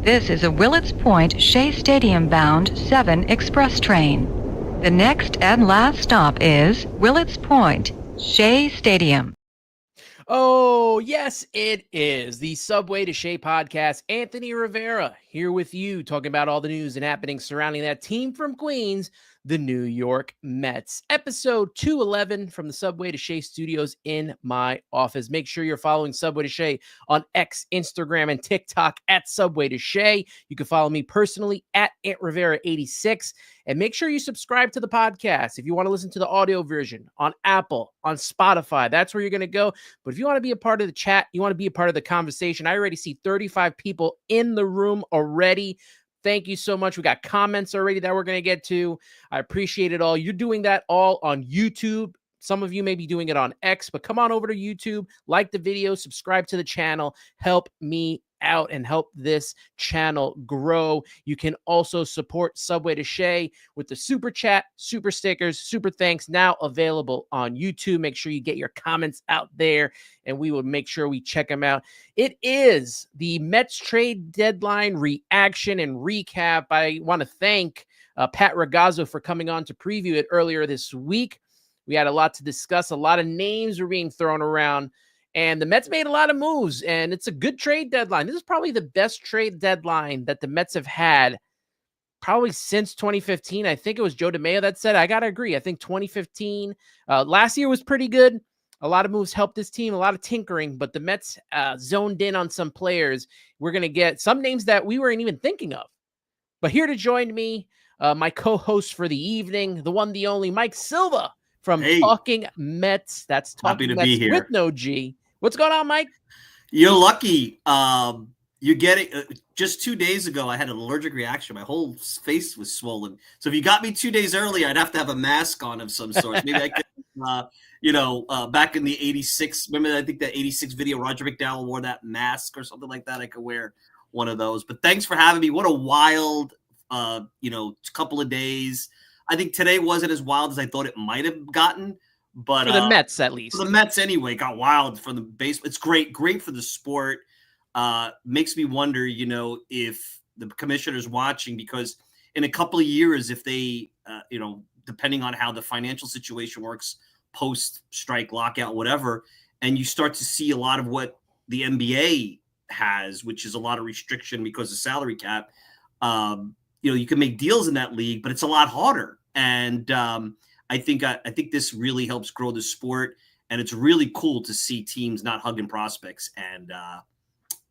This is a Willets Point Shea Stadium bound 7 express train. The next and last stop is Willets Point, Shea Stadium. Oh, yes, it is the Subway to Shea podcast. Anthony Rivera here with you, talking about all the news and happenings surrounding that team from Queens, the New York Mets. Episode 211 from the Subway to Shea studios in my office. Make sure you're following Subway to Shea on X, Instagram, and TikTok at Subway to Shea. You can follow me personally at Ant Rivera 86. And make sure you subscribe to the podcast if you want to listen to the audio version on Apple, on Spotify. That's where you're going to go. But if you want to be a part of the chat, you want to be a part of the conversation, I already see 35 people in the room already. Thank you so much. We got comments already that we're going to get to. I appreciate it all. You're doing that all on YouTube. Some of you may be doing it on X, but come on over to YouTube, like the video, subscribe to the channel, help me out and help this channel grow. You can also support Subway to Shea with the super chat, super stickers, super thanks, now available on YouTube. Make sure you get your comments out there and we will make sure we check them out. It is the Mets trade deadline reaction and recap. I want to thank Pat Ragazzo for coming on to preview it earlier this week. We had a lot to discuss. A lot of names were being thrown around. And the Mets made a lot of moves, and it's a good trade deadline. This is probably the best trade deadline that the Mets have had probably since 2015. I think it was Joe DeMayo that said, I got to agree. I think 2015, last year was pretty good. A lot of moves helped this team, a lot of tinkering, but the Mets zoned in on some players. We're going to get some names that we weren't even thinking of. But here to join me, my co-host for the evening, the one, the only, Mike Silva from Talking Mets. That's Talking Mets with no G. What's going on, Mike? You're lucky. You're getting just 2 days ago, I had an allergic reaction. My whole face was swollen. So if you got me 2 days early, I'd have to have a mask on of some sort. Maybe I could, back in the 86, remember, I think that 86 video, Roger McDowell wore that mask or something like that. I could wear one of those. But thanks for having me. What a wild, couple of days. I think today wasn't as wild as I thought it might have gotten. But for the Mets, at least. For the Mets, anyway, got wild from the base. It's great for the sport. Makes me wonder, if the commissioner's watching, because in a couple of years, if they, depending on how the financial situation works, post-strike, lockout, whatever, and you start to see a lot of what the NBA has, which is a lot of restriction because of salary cap, you can make deals in that league, but it's a lot harder. And I think this really helps grow the sport, and it's really cool to see teams not hugging prospects and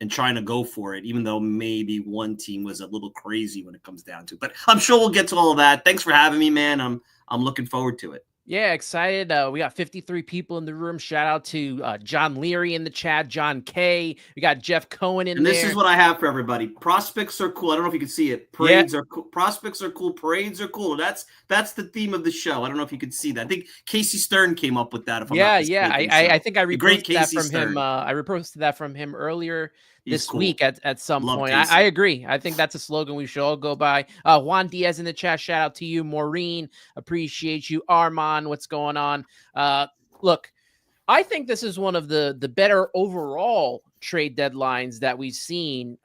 trying to go for it, even though maybe one team was a little crazy when it comes down to it. But I'm sure we'll get to all of that. Thanks for having me, man. I'm looking forward to it. Yeah, excited. We got 53 people in the room. Shout out to John Leary in the chat, John K. We got Jeff Cohen in there. And this is what I have for everybody. Prospects are cool. I don't know if you can see it. Parades are cool. Prospects are cool. Parades are cool. That's the theme of the show. I don't know if you can see that. I think Casey Stern came up with that. If I'm not mistaken. I think I reposted that from him. I reposted that from him earlier this week at some point. I agree. I think that's a slogan we should all go by. Juan Diaz in the chat. Shout out to you. Maureen, appreciate you. Armand, what's going on? Look, I think this is one of the better overall trade deadlines that we've seen.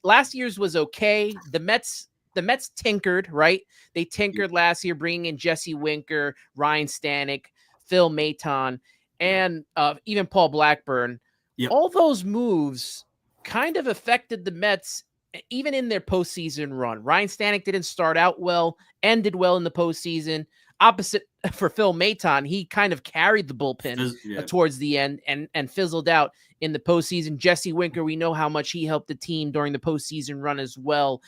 Last year's was okay. The Mets tinkered, right? They tinkered last year, bringing in Jesse Winker, Ryan Stanek, Phil Maton, and even Paul Blackburn. Yep. All those moves kind of affected the Mets even in their postseason run. Ryan Stanek didn't start out well, ended well in the postseason. Opposite for Phil Maton, he kind of carried the bullpen towards the end and fizzled out in the postseason. Jesse Winker, we know how much he helped the team during the postseason run as well.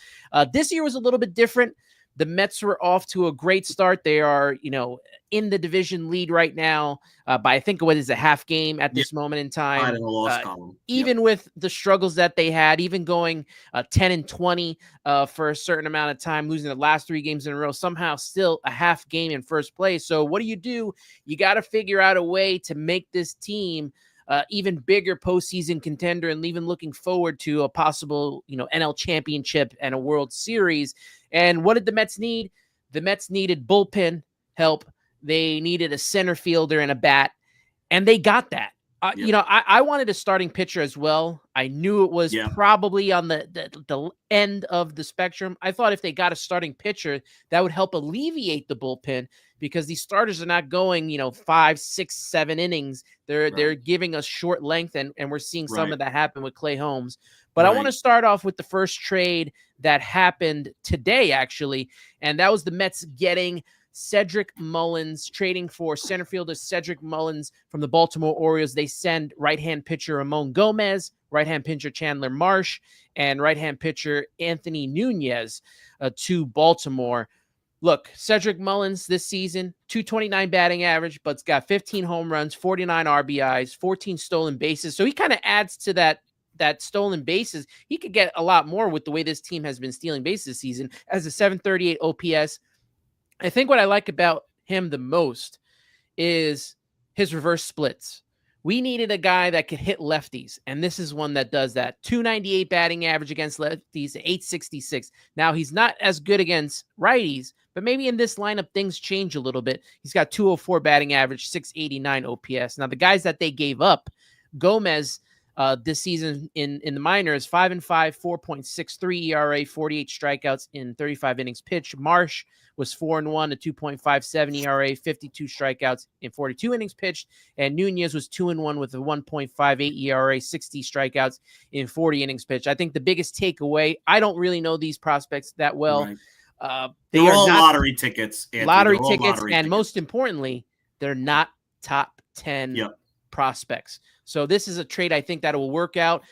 This year was a little bit different. The Mets were off to a great start. They are, in the division lead right now by, I think, what is a half game at this moment in time. Even with the struggles that they had, even going 10-20 for a certain amount of time, losing the last 3 games in a row, somehow still a half game in first place. So what do? You got to figure out a way to make this team even bigger postseason contender, and even looking forward to a possible, NL championship and a World Series. And what did the Mets need? The Mets needed bullpen help. They needed a center fielder and a bat, and they got that. I wanted a starting pitcher as well. I knew it was probably on the end of the spectrum. I thought if they got a starting pitcher, that would help alleviate the bullpen because these starters are not going, 5, 6, 7 innings. They're giving us short length, and we're seeing some of that happen with Clay Holmes. But I want to start off with the first trade that happened today, actually, and that was the Mets getting Cedric Mullins, trading for center fielder Cedric Mullins from the Baltimore Orioles. They send right-hand pitcher Ramon Gomez, right-hand pitcher Chandler Marsh, and right-hand pitcher Anthony Nunez to Baltimore. Look, Cedric Mullins this season, 229 batting average, but it's got 15 home runs, 49 RBIs, 14 stolen bases. So he kind of adds to that stolen bases. He could get a lot more with the way this team has been stealing bases this season as a 738 OPS. I think what I like about him the most is his reverse splits. We needed a guy that could hit lefties, and this is one that does that. 298 batting average against lefties, 866. Now, he's not as good against righties, but maybe in this lineup, things change a little bit. He's got 204 batting average, 689 OPS. Now, the guys that they gave up, Gomez this season in the minors, 5-5, 4.63 ERA, 48 strikeouts in 35 innings pitched. Marsh was 4-1, a 2.57 ERA, 52 strikeouts in 42 innings pitched. And Nunez was 2-1 with a 1.58 ERA, 60 strikeouts in 40 innings pitched. I think the biggest takeaway, I don't really know these prospects that well. Right. They're all lottery tickets. Lottery tickets, and most importantly, they're not top 10 prospects. So this is a trade I think that will work out.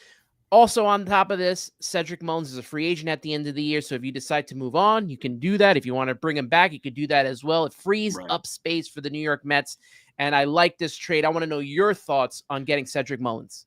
Also on top of this, Cedric Mullins is a free agent at the end of the year. So if you decide to move on, you can do that. If you want to bring him back, you could do that as well. It frees up space for the New York Mets. And I like this trade. I want to know your thoughts on getting Cedric Mullins.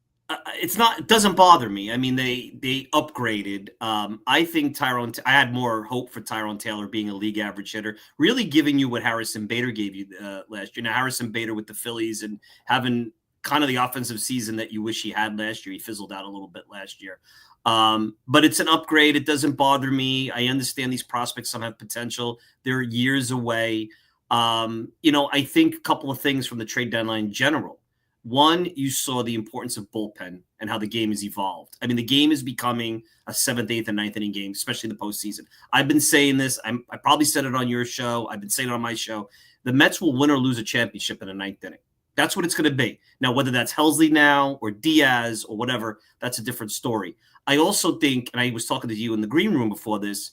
It doesn't bother me. I mean, they upgraded. I think I had more hope for Tyrone Taylor being a league average hitter, really giving you what Harrison Bader gave you last year. Now, Harrison Bader with the Phillies and having kind of the offensive season that you wish he had last year. He fizzled out a little bit last year. But it's an upgrade. It doesn't bother me. I understand these prospects, some have potential. They're years away. I think a couple of things from the trade deadline in general. One, you saw the importance of bullpen and how the game has evolved. I mean, the game is becoming a 7th, 8th, and 9th inning game, especially in the postseason. I've been saying this. I probably said it on your show. I've been saying it on my show. The Mets will win or lose a championship in the 9th inning. That's what it's going to be. Now, whether that's Helsley now or Diaz or whatever, that's a different story. I also think, and I was talking to you in the green room before this,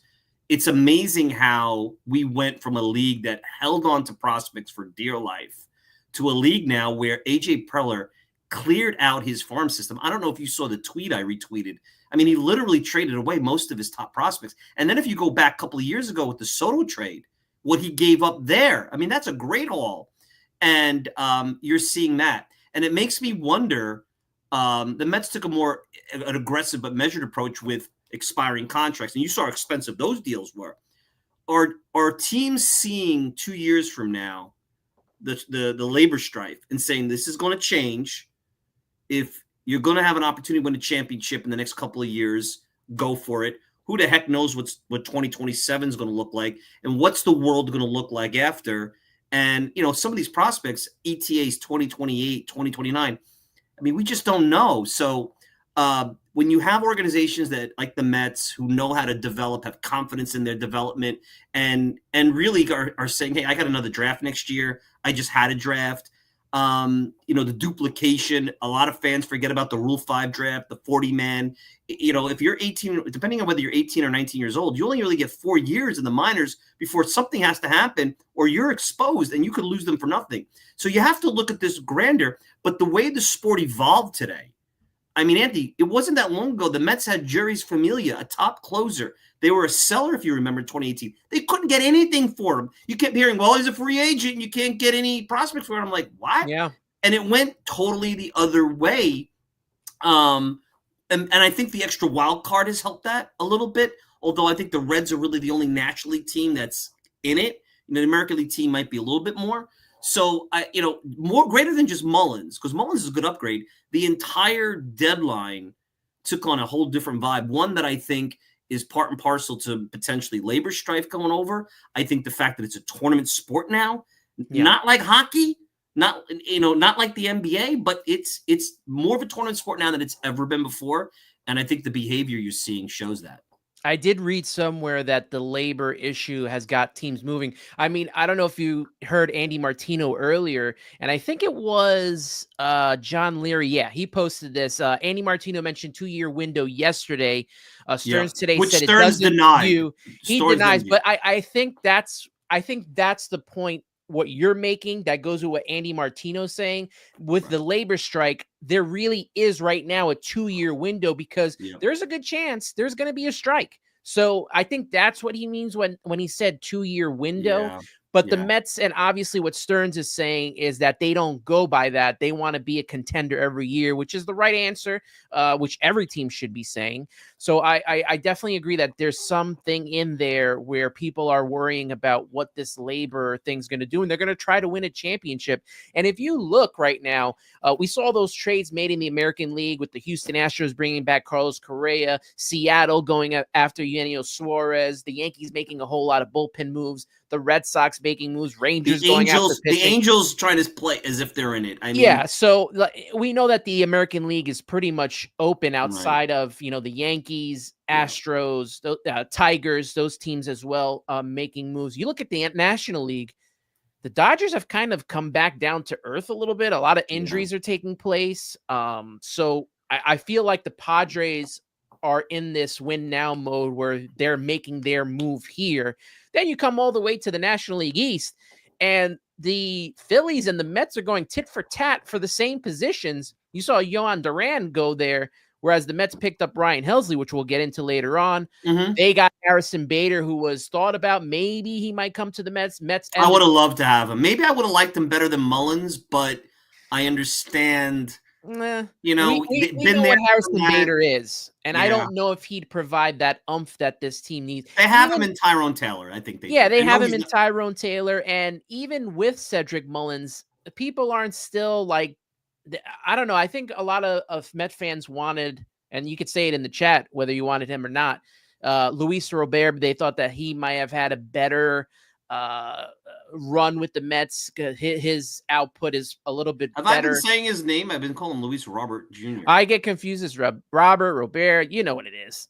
it's amazing how we went from a league that held on to prospects for dear life to a league now where A.J. Preller cleared out his farm system. I don't know if you saw the tweet I retweeted. I mean, he literally traded away most of his top prospects. And then if you go back a couple of years ago with the Soto trade, what he gave up there, I mean, that's a great haul. And you're seeing that. And it makes me wonder, the Mets took an aggressive but measured approach with expiring contracts. And you saw how expensive those deals were. Are teams seeing 2 years from now the labor strife and saying this is going to change? If you're going to have an opportunity to win a championship in the next couple of years, go for it. Who the heck knows what 2027 is going to look like? And what's the world going to look like after? And, some of these prospects, ETAs 2028, 2029, I mean, we just don't know. So when you have organizations that like the Mets who know how to develop, have confidence in their development and really are saying, hey, I got another draft next year. I just had a draft. The duplication, a lot of fans forget about the Rule 5 draft, the 40-man. If you're 18, depending on whether you're 18 or 19 years old, you only really get 4 years in the minors before something has to happen or you're exposed and you could lose them for nothing. So you have to look at this grander. But the way the sport evolved today, I mean, Anthony, it wasn't that long ago. The Mets had Jeurys Familia, a top closer. They were a seller, if you remember, in 2018. They couldn't get anything for him. You kept hearing, well, he's a free agent and you can't get any prospects for him. I'm like, what? Yeah. And it went totally the other way. And I think the extra wild card has helped that a little bit, although I think the Reds are really the only National League team that's in it. The American League team might be a little bit more. So, more greater than just Mullins, because Mullins is a good upgrade. The entire deadline took on a whole different vibe, one that I think is part and parcel to potentially labor strife going over. I think the fact that it's a tournament sport now, not like hockey, not like the NBA, but it's more of a tournament sport now than it's ever been before. And I think the behavior you're seeing shows that. I did read somewhere that the labor issue has got teams moving. I mean, I don't know if you heard Andy Martino earlier, and I think it was John Leary. Yeah, he posted this. Andy Martino mentioned 2-year window yesterday. Stearns today Which said Stearns it doesn't denied. he denies, but I think that's the point. What you're making that goes with what Andy Martino's saying with the labor strike. There really is right now a 2-year window because there's a good chance there's going to be a strike. So I think that's what he means when he said 2-year window. But the Mets, and obviously what Stearns is saying is that they don't go by that. They want to be a contender every year, which is the right answer, which every team should be saying. So I definitely agree that there's something in there where people are worrying about what this labor thing's going to do, and they're going to try to win a championship. And if you look right now, we saw those trades made in the American League with the Houston Astros bringing back Carlos Correa, Seattle going after Eugenio Suarez, the Yankees making a whole lot of bullpen moves, the Red Sox making moves, Rangers going after pitching. The Angels trying to play as if they're in it. I mean, yeah, so we know that the American League is pretty much open outside of, the Yankees, Astros, Tigers, those teams as well, making moves. You look at the National League, the Dodgers have kind of come back down to earth a little bit. A lot of injuries are taking place. So I feel like the Padres are in this win now mode where they're making their move here. Then you come all the way to the National League East, and the Phillies and the Mets are going tit for tat for the same positions. You saw Yohan Duran go there, whereas the Mets picked up Ryan Helsley, which we'll get into later on. They got Harrison Bader, who was thought about. Maybe he might come to the Mets. I would have loved to have him. Maybe I would have liked him better than Mullins, but I understand. We know what Harrison Bader is, and I don't know if he'd provide that oomph that this team needs. They have him in Tyrone Taylor, I think. They have him in Tyrone Taylor, and even with Cedric Mullins, people aren't still like, I don't know. I think a lot of Met fans wanted, and you could say it in the chat whether you wanted him or not, Luis Robert. They thought that he might have had a better run with the Mets. His output is a little bit better. Have I been saying his name? I've been calling him Luis Robert Jr. I get confused as Robert. You know what it is.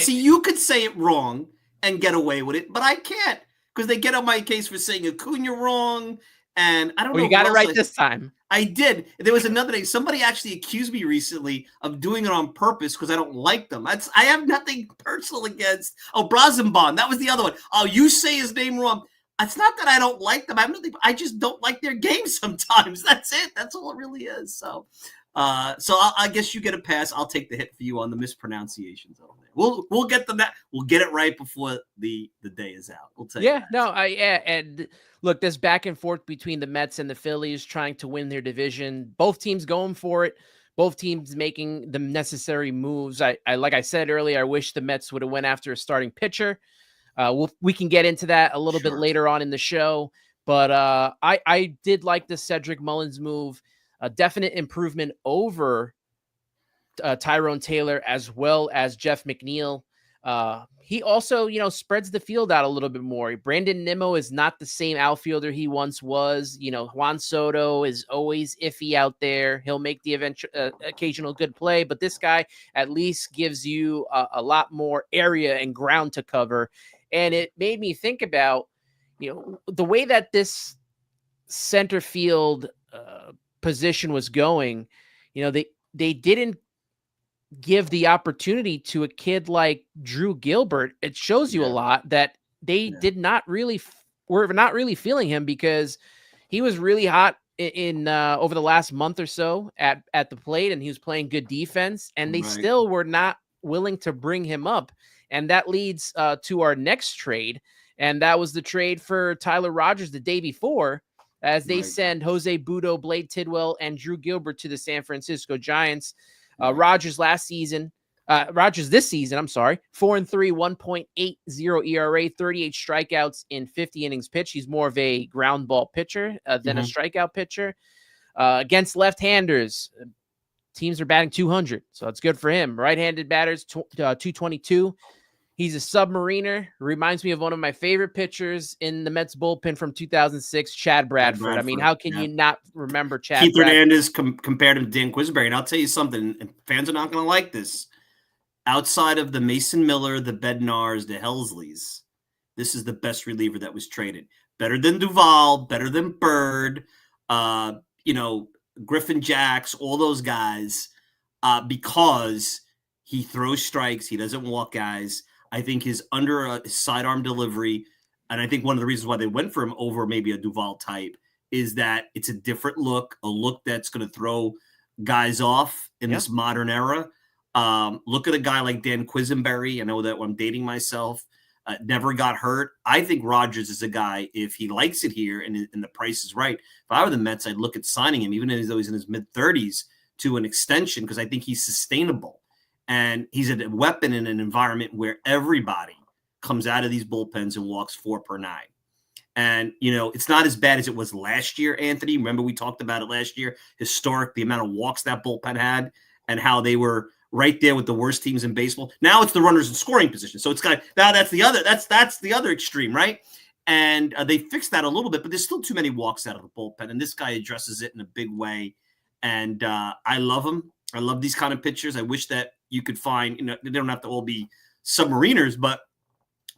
See, you could say it wrong and get away with it, but I can't because they get on my case for saying Acuna wrong. And I don't know. You got it right this time. I did. There was another day. Somebody actually accused me recently of doing it on purpose because I don't like them. I have nothing personal against. Oh, Brazenbon. That was the other one. Oh, you say his name wrong. It's not that I don't like them. I just don't like their game sometimes. That's it. That's all it really is. So I guess you get a pass. I'll take the hit for you on the mispronunciations over there. We'll get them that. We'll get it right before the day is out. We'll tell you. And look, this back and forth between the Mets and the Phillies trying to win their division. Both teams going for it. Both teams making the necessary moves. I like I said earlier, I wish the Mets would have went after a starting pitcher. We can get into that a little bit later on in the show. But I did like the Cedric Mullins move. A definite improvement over Tyrone Taylor as well as Jeff McNeil. He also, spreads the field out a little bit more. Brandon Nimmo is not the same outfielder he once was. Juan Soto is always iffy out there. He'll make the occasional good play, but this guy at least gives you a lot more area and ground to cover. And it made me think about, the way that this center field position was going. They didn't give the opportunity to a kid like Drew Gilbert. It shows you a lot that they were not really feeling him because he was really hot in over the last month or so at the plate, and he was playing good defense, and they still were not willing to bring him up. And that leads to our next trade. And that was the trade for Tyler Rogers the day before, as they send Jose Budo, Blade Tidwell, and Drew Gilbert to the San Francisco Giants. Rogers this season, 4-3, 1.80 ERA, 38 strikeouts in 50 innings pitched. He's more of a ground ball pitcher than a strikeout pitcher. Against left-handers, teams are batting 200, so it's good for him. Right-handed batters, 222. He's a submariner. Reminds me of one of my favorite pitchers in the Mets bullpen from 2006, Chad Bradford. I mean, how can you not remember Chad Keith Bradford? Hernandez compared him to Dan Quisenberry. And I'll tell you something, and fans are not going to like this. Outside of the Mason Miller, the Bednars, the Helsleys, this is the best reliever that was traded. Better than Duvall, better than Bird, Griffin Jacks, all those guys, because he throws strikes. He doesn't walk guys. I think his sidearm delivery, and I think one of the reasons why they went for him over maybe a Duvall type is that it's a different look, a look that's going to throw guys off in this modern era. Look at a guy like Dan Quisenberry. I know that I'm dating myself. Never got hurt. I think Rogers is a guy, if he likes it here and the price is right, if I were the Mets, I'd look at signing him, even though he's in his mid-30s, to an extension, because I think he's sustainable. And he's a weapon in an environment where everybody comes out of these bullpens and walks 4 per 9. And, it's not as bad as it was last year, Anthony. Remember, we talked about it last year, historic, the amount of walks that bullpen had and how they were right there with the worst teams in baseball. Now it's the runners in scoring position. So it's that's the other extreme, right? And they fixed that a little bit, but there's still too many walks out of the bullpen. And this guy addresses it in a big way. And I love him. I love these kind of pitchers. I wish that you could find, they don't have to all be submariners, but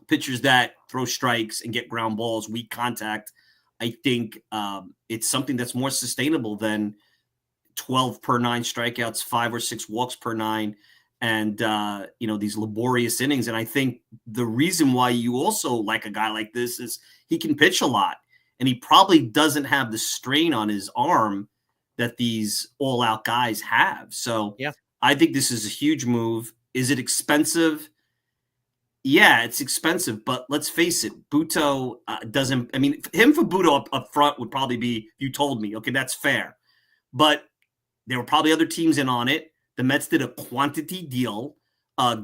pitchers that throw strikes and get ground balls, weak contact. I think it's something that's more sustainable than 12 per 9 strikeouts, 5 or 6 walks per 9, and these laborious innings. And I think the reason why you also like a guy like this is he can pitch a lot, and he probably doesn't have the strain on his arm that these all-out guys have. So I think this is a huge move. Is it expensive? Yeah, it's expensive, but let's face it, Buto doesn't – I mean, him for Buto up front would probably be, you told me, okay, that's fair. But there were probably other teams in on it. The Mets did a quantity deal.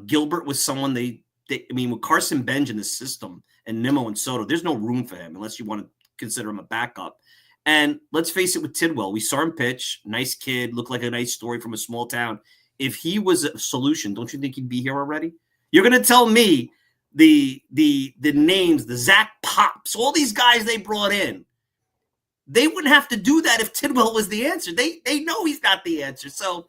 Gilbert was someone with Carson Benj in the system and Nimmo and Soto, there's no room for him unless you want to consider him a backup. And let's face it with Tidwell. We saw him pitch. Nice kid. Looked like a nice story from a small town. If he was a solution, don't you think he'd be here already? You're going to tell me the names, the Zach Pops, all these guys they brought in, they wouldn't have to do that if Tidwell was the answer. They know he's not the answer. So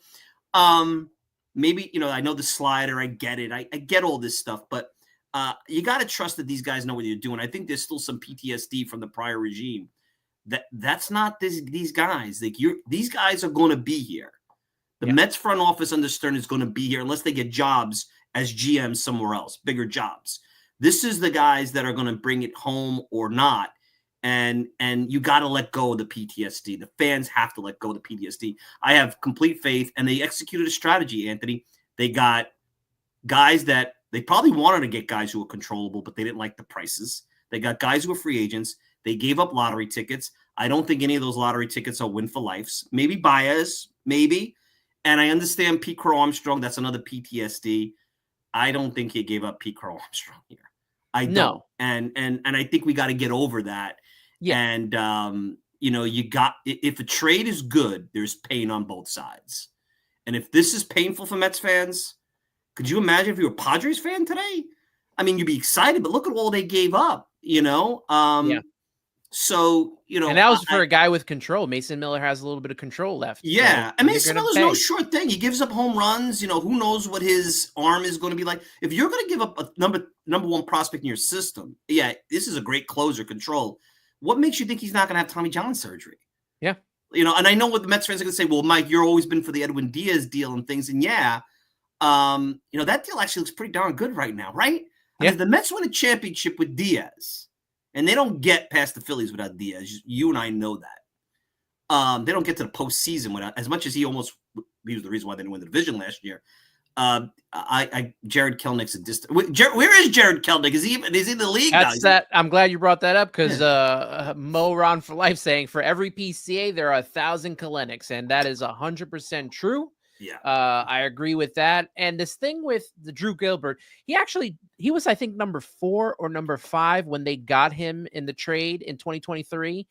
maybe, I know the slider. I get it. I get all this stuff. But you got to trust that these guys know what they're doing. I think there's still some PTSD from the prior regime. That's not these guys. These guys are going to be here. The Mets front office under Stern is going to be here unless they get jobs as GMs somewhere else, bigger jobs. This is the guys that are going to bring it home or not. And you got to let go of the PTSD. The fans have to let go of the PTSD. I have complete faith, and they executed a strategy, Anthony. They got guys that they probably wanted to get guys who were controllable, but they didn't like the prices. They got guys who were free agents. They gave up lottery tickets. I don't think any of those lottery tickets are win for lives. Maybe Baez, maybe. And I understand Pete Crow Armstrong. That's another PTSD. I don't think he gave up Pete Crow Armstrong here. I don't. And I think we got to get over that. Yeah. And, if a trade is good, there's pain on both sides. And if this is painful for Mets fans, could you imagine if you were a Padres fan today? I mean, you'd be excited, but look at all they gave up, So, and that was for a guy with control. Mason Miller has a little bit of control left. Yeah. And Mason Miller's no short thing. He gives up home runs. Who knows what his arm is going to be like. If you're going to give up a number one prospect in your system, this is a great closer, control. What makes you think he's not going to have Tommy John surgery? Yeah. And I know what the Mets fans are going to say, well, Mike, you're always been for the Edwin Diaz deal and things. And that deal actually looks pretty darn good right now, right? I mean, the Mets win a championship with Diaz. And they don't get past the Phillies without Diaz. You and I know that. They don't get to the postseason without, as much as he was the reason why they didn't win the division last year. Jared Kelnick's a distant. Where is Jared Kelnick? Is he in the league? That's that. I'm glad you brought that up because Mo Ron for Life saying for every PCA there are 1,000 Kelenics, and that is 100% true. Yeah, I agree with that. And this thing with the Drew Gilbert, he was, I think, number 4 or number 5 when they got him in the trade in 2023.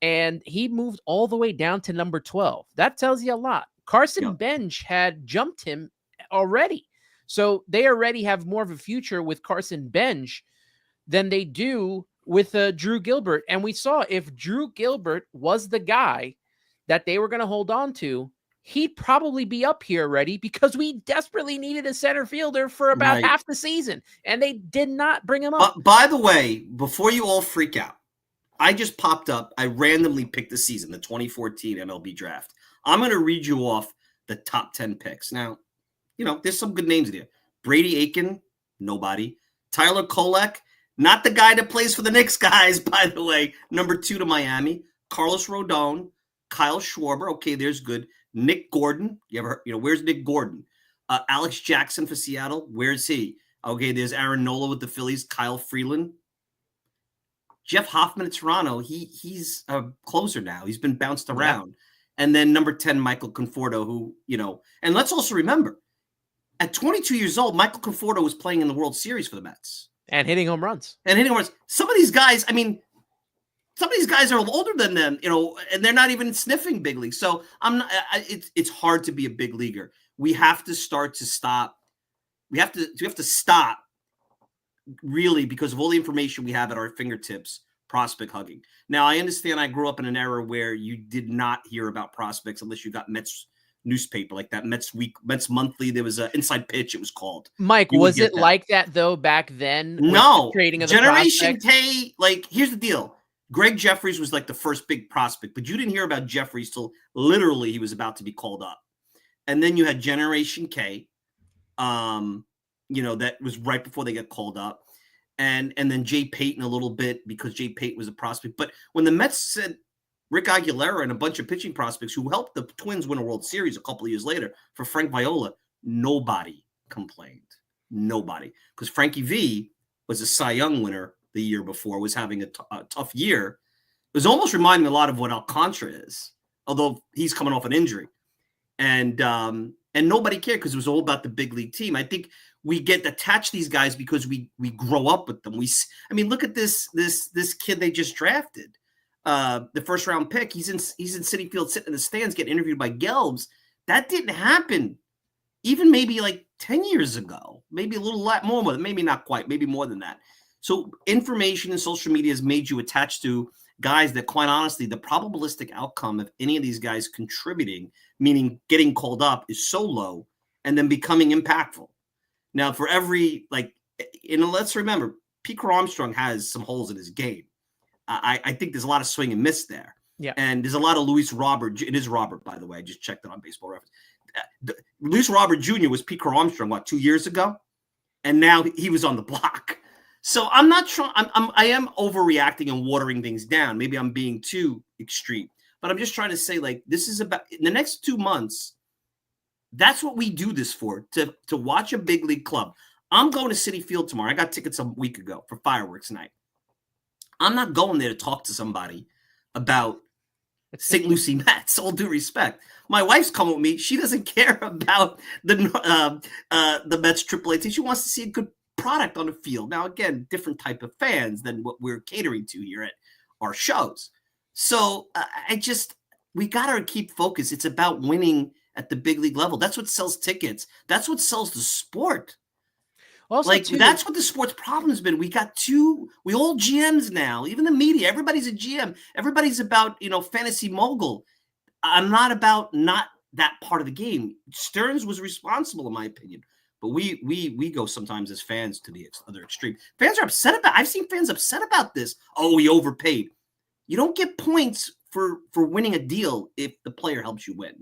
And he moved all the way down to number 12. That tells you a lot. Carson Bench had jumped him already. So they already have more of a future with Carson Bench than they do with Drew Gilbert. And we saw if Drew Gilbert was the guy that they were going to hold on to, he'd probably be up here already because we desperately needed a center fielder for about half the season, and they did not bring him up. By the way, before you all freak out, I just popped up. I randomly picked the season, the 2014 MLB draft. I'm going to read you off the top 10 picks. Now, there's some good names in here. Brady Aiken, nobody. Tyler Kolek, not the guy that plays for the Knicks, guys, by the way. Number 2 to Miami. Carlos Rodon, Kyle Schwarber. Okay, there's good. Nick Gordon. Where's Nick Gordon? Alex Jackson for Seattle. Where's he? Okay, there's Aaron Nola with the Phillies. Kyle Freeland. Jeff Hoffman at Toronto. He's a closer now. He's been bounced around. Yeah. And then number 10, Michael Conforto, who, and let's also remember, at 22 years old, Michael Conforto was playing in the World Series for the Mets. And hitting home runs. Some of these guys, are older than them, and they're not even sniffing big leagues. So it's hard to be a big leaguer. We have to stop. We have to stop really because of all the information we have at our fingertips, prospect hugging. Now, I understand I grew up in an era where you did not hear about prospects unless you got Mets newspaper, like that Mets Monthly. There was an Inside Pitch, it was called. Mike, was it like that though back then? No. Trading of the Generation K, here's the deal. Greg Jeffries was like the first big prospect, but you didn't hear about Jeffries till literally he was about to be called up. And then you had Generation K, that was right before they got called up. And then Jay Payton a little bit because Jay Payton was a prospect. But when the Mets said Rick Aguilera and a bunch of pitching prospects who helped the Twins win a World Series a couple of years later for Frank Viola, nobody complained. Nobody. Because Frankie V was a Cy Young winner the year before, was having a tough year. It was almost reminding me a lot of what Alcantara is, although he's coming off an injury. And nobody cared because it was all about the big league team. I think we get attached to these guys because we grow up with them. Look at this kid they just drafted, the first round pick. He's in Citi Field sitting in the stands getting interviewed by Gelbs. That didn't happen even maybe like 10 years ago, maybe a little lot more, maybe not quite, maybe more than that. So information and social media has made you attached to guys that, quite honestly, the probabilistic outcome of any of these guys contributing, meaning getting called up, is so low and then becoming impactful. Now, for every, let's remember, Pete Armstrong has some holes in his game. I think there's a lot of swing and miss there. Yeah. And there's a lot of Luis Robert. It is Robert, by the way. I just checked it on Baseball Reference. Luis Robert Jr. was Pete Armstrong, 2 years ago? And now he was on the block. So I'm not trying. I am overreacting and watering things down. Maybe I'm being too extreme, but I'm just trying to say, this is about in the next 2 months. That's what we do this for, to watch a big league club. I'm going to Citi Field tomorrow. I got tickets a week ago for fireworks night. I'm not going there to talk to somebody about St. Lucie Mets. All due respect, my wife's coming with me. She doesn't care about the Mets AAA team. She wants to see a good product on the field. Now, again, different type of fans than what we're catering to here at our shows. So we got to keep focused. It's about winning at the big league level. That's what sells tickets. That's what sells the sport. Also, that's what the sport's problem has been. We all GMs now, even the media, everybody's a GM. Everybody's about, fantasy mogul. I'm not about that part of the game. Stearns was responsible, in my opinion. But we go sometimes as fans to the other extreme. Fans are upset about. I've seen fans upset about this. Oh, we overpaid. You don't get points for winning a deal if the player helps you win.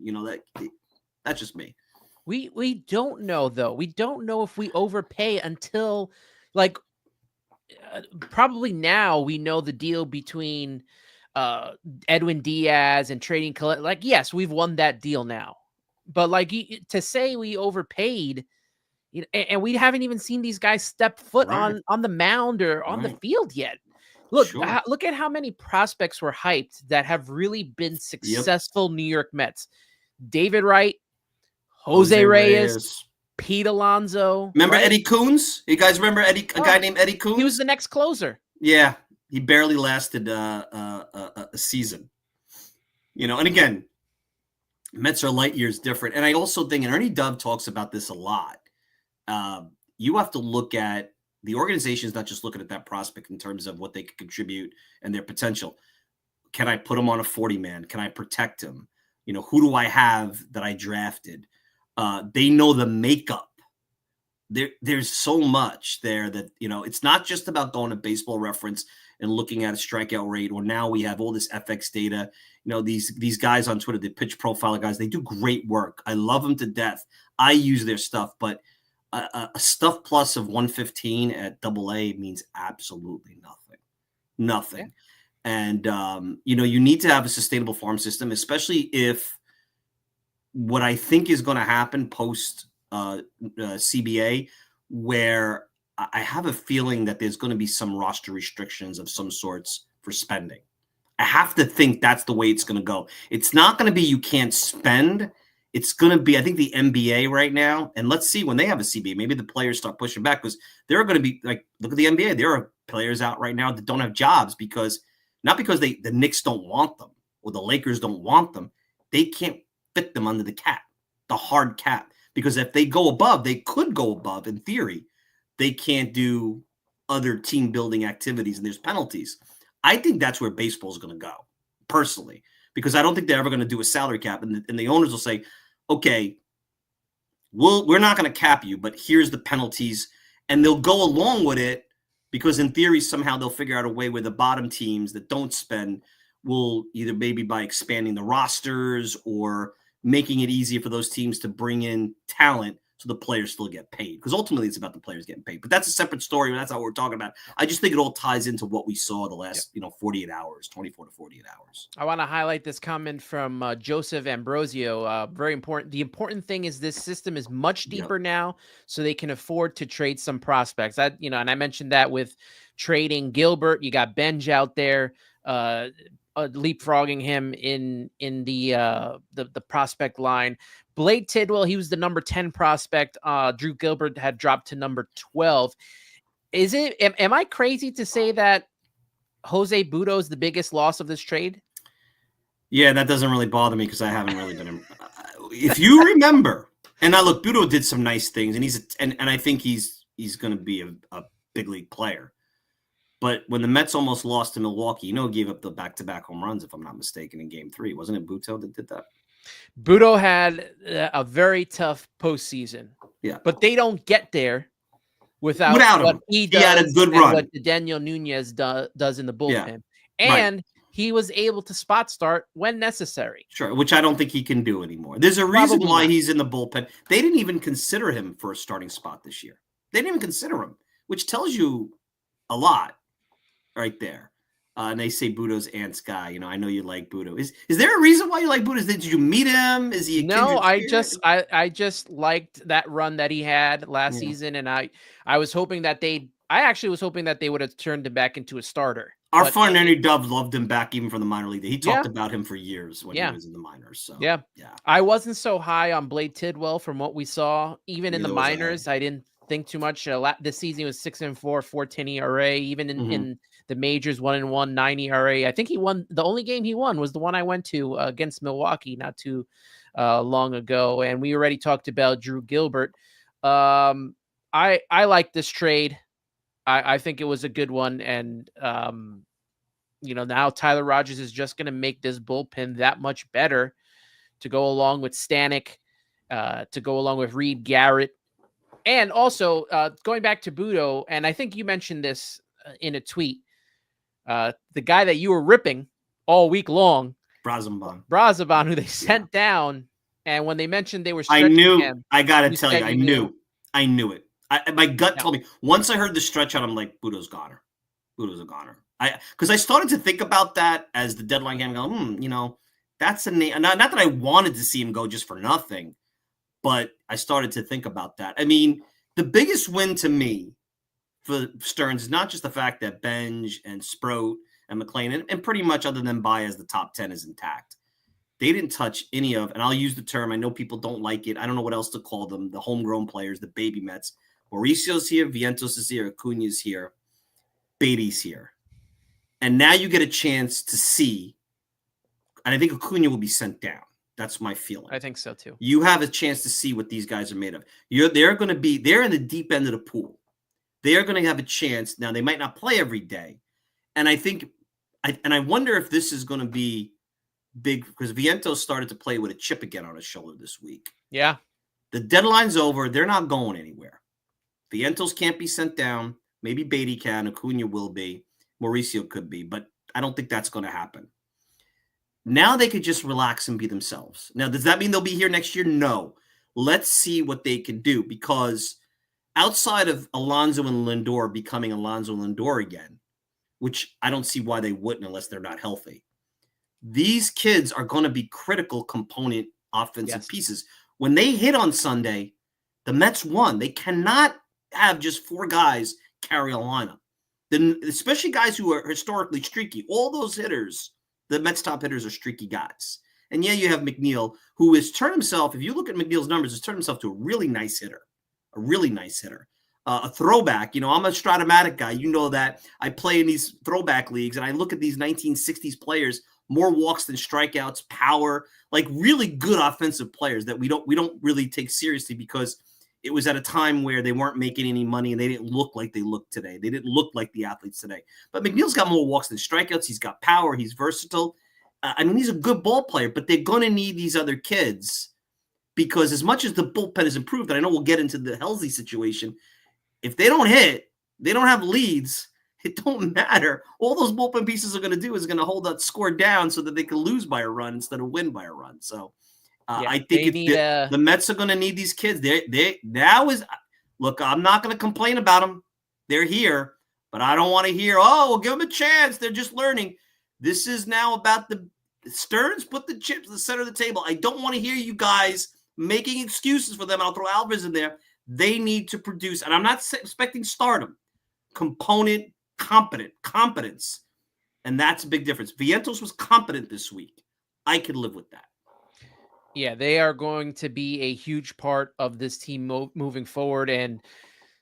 That's just me. We don't know though. We don't know if we overpay until probably now we know the deal between Edwin Diaz and trading. Yes, we've won that deal now. But to say we overpaid. And we haven't even seen these guys step foot on the mound or on the field yet. Look, look at how many prospects were hyped that have really been successful New York Mets. David Wright, Jose Reyes, Pete Alonso. Remember Eddie Coons? You guys remember a guy named Eddie Coons? He was the next closer. Yeah, he barely lasted a season. And again, Mets are light years different. And I also think, and Ernie Dove talks about this a lot, you have to look at the organization is not just looking at that prospect in terms of what they could contribute and their potential. Can I put him on a 40-man? Can I protect him? Who do I have that I drafted? They know the makeup. There's so much there that, it's not just about going to Baseball Reference and looking at a strikeout rate, or now we have all this FX data. These guys on Twitter, the pitch profiler guys, they do great work. I love them to death. I use their stuff, but a stuff plus of 115 at AA means absolutely nothing. Yeah. And, you need to have a sustainable farm system, especially if what I think is going to happen post CBA, where I have a feeling that there's going to be some roster restrictions of some sorts for spending. I have to think that's the way it's going to go. It's not going to be you can't spend. It's going to be, I think, the NBA right now. And let's see when they have a CBA, maybe the players start pushing back, because there are going to be, like, look at the NBA. There are players out right now that don't have jobs not because the Knicks don't want them or the Lakers don't want them. They can't fit them under the cap, the hard cap. Because if they go above, they could go above in theory. They can't do other team building activities, and there's penalties. I think that's where baseball is going to go, personally, because I don't think they're ever going to do a salary cap. And the owners will say, okay, we're not going to cap you, but here's the penalties. And they'll go along with it because in theory, somehow they'll figure out a way where the bottom teams that don't spend will either maybe by expanding the rosters or making it easier for those teams to bring in talent so the players still get paid. Because ultimately it's about the players getting paid. But that's a separate story. That's not what we're talking about. I just think it all ties into what we saw the last 48 hours, 24 to 48 hours. I want to highlight this comment from Joseph Ambrosio. Very important. The important thing is this system is much deeper now, so they can afford to trade some prospects. And I mentioned that with trading Gilbert. You got Benj out there, leapfrogging him in the prospect line. Blade Tidwell, he was the number 10 prospect. Drew Gilbert had dropped to number 12. Am I crazy to say that Jose Budo is the biggest loss of this trade? Yeah, that doesn't really bother me because I haven't really been. If you remember, and now look, Budo did some nice things, and I think he's going to be a big league player. But when the Mets almost lost to Milwaukee, gave up the back-to-back home runs, if I'm not mistaken, in Game 3. Wasn't it Budo that did that? Budo had a very tough postseason. Yeah. But they don't get there without what him. He does. He had a good run. What Daniel Nunez does in the bullpen. Yeah. And he was able to spot start when necessary. Sure, which I don't think he can do anymore. There's a reason why he's in the bullpen. They didn't even consider him for a starting spot this year. They didn't even consider him, which tells you a lot. Right there. And they say Budo's aunt's guy. I know you like Budo. Is there a reason why you like Budo? Did you meet him? Is he a No, I just liked that run that he had last season, and I was hoping that I actually was hoping that they would have turned him back into a starter. Our friend Ernie Dove loved him back even from the minor league. He talked about him for years when he was in the minors. So yeah. I wasn't so high on Blade Tidwell from what we saw, even in the minors. I didn't think too much. This season was 6-4, 4.10 ERA. Even in the majors, 1-1, 9 ERA. I think he won. The only game he won was the one I went to against Milwaukee not too long ago. And we already talked about Drew Gilbert. I like this trade. I think it was a good one. And now Tyler Rogers is just going to make this bullpen that much better to go along with Stanek, to go along with Reed Garrett. And also, going back to Budo, and I think you mentioned this in a tweet, the guy that you were ripping all week long, Brazoban, who they sent down, and when they mentioned they were stretching him, I got to tell you, I knew it. My gut told me. Once I heard the stretch out, I'm like, Budo's a goner. Because I started to think about that as the deadline came, going, that's a name. Not that I wanted to see him go just for nothing, but I started to think about that. I mean, the biggest win to me for Stearns is not just the fact that Benj and Sproat and McClain, and pretty much other than Baez, the top 10 is intact. They didn't touch any of, and I'll use the term, I know people don't like it, I don't know what else to call them, the homegrown players, the baby Mets. Mauricio's here, Vientos is here, Acuna's here, Beatty's here. And now you get a chance to see, and I think Acuna will be sent down. That's my feeling. I think so too. You have a chance to see what these guys are made of. They're in the deep end of the pool. They are going to have a chance. Now, they might not play every day. And I wonder if this is going to be big, because Vientos started to play with a chip again on his shoulder this week. Yeah. The deadline's over. They're not going anywhere. Vientos can't be sent down. Maybe Beatty can. Acuna will be. Mauricio could be. But I don't think that's going to happen. Now they could just relax and be themselves. Now, does that mean they'll be here next year? No. Let's see what they can do, because outside of Alonso and Lindor becoming Alonso and Lindor again, which I don't see why they wouldn't unless they're not healthy, these kids are going to be critical component offensive pieces. When they hit on Sunday, the Mets won. They cannot have just 4 guys carry a lineup, then especially guys who are historically streaky. All those hitters, the Mets' top hitters, are streaky guys. And yeah, you have McNeil, who has turned himself, if you look at McNeil's numbers, has turned himself to a really nice hitter. A throwback. I'm a Stratomatic guy. You know that. I play in these throwback leagues, and I look at these 1960s players, more walks than strikeouts, power, like really good offensive players that we don't really take seriously, because it was at a time where they weren't making any money and they didn't look like they look today. They didn't look like the athletes today. But McNeil's got more walks than strikeouts. He's got power. He's versatile. He's a good ball player, but they're going to need these other kids, because as much as the bullpen has improved, and I know we'll get into the Helsley situation, if they don't hit, they don't have leads, it don't matter. All those bullpen pieces are going to do is going to hold that score down so that they can lose by a run instead of win by a run. So I think the Mets are going to need these kids. Look, I'm not going to complain about them. They're here, but I don't want to hear, we'll give them a chance. They're just learning. This is now about the Stearns put the chips in the center of the table. I don't want to hear you guys making excuses for them. I'll throw Alvarez in there. They need to produce, and I'm not expecting stardom, component, competence. And that's a big difference. Vientos was competent this week. I could live with that. Yeah, they are going to be a huge part of this team moving forward. And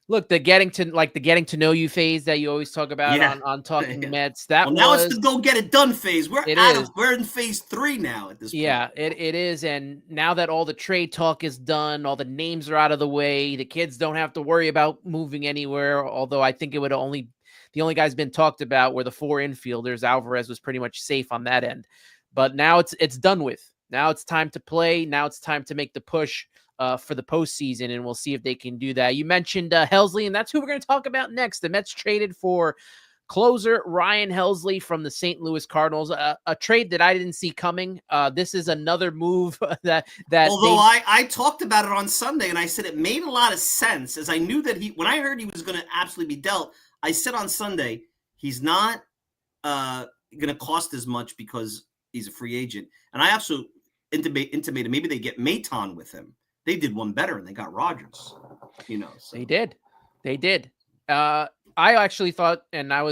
look, the getting to know you phase that you always talk about on Talking Mets. Now it's the go get it done phase. We're in phase 3 now at this point. Yeah, it is. And now that all the trade talk is done, all the names are out of the way, the kids don't have to worry about moving anywhere. Although I think the only guys been talked about were the 4 infielders. Alvarez was pretty much safe on that end. But now it's done with. Now it's time to play. Now it's time to make the push for the postseason, and we'll see if they can do that. You mentioned Helsley, and that's who we're going to talk about next. The Mets traded for closer Ryan Helsley from the St. Louis Cardinals, a trade that I didn't see coming. This is another move that I talked about it on Sunday, and I said it made a lot of sense, as I knew that when I heard he was going to absolutely be dealt, I said on Sunday, he's not going to cost as much because he's a free agent. And I absolutely intimated maybe they get Maton with him. They did one better, and they got Rogers. So. They did. I actually thought, and I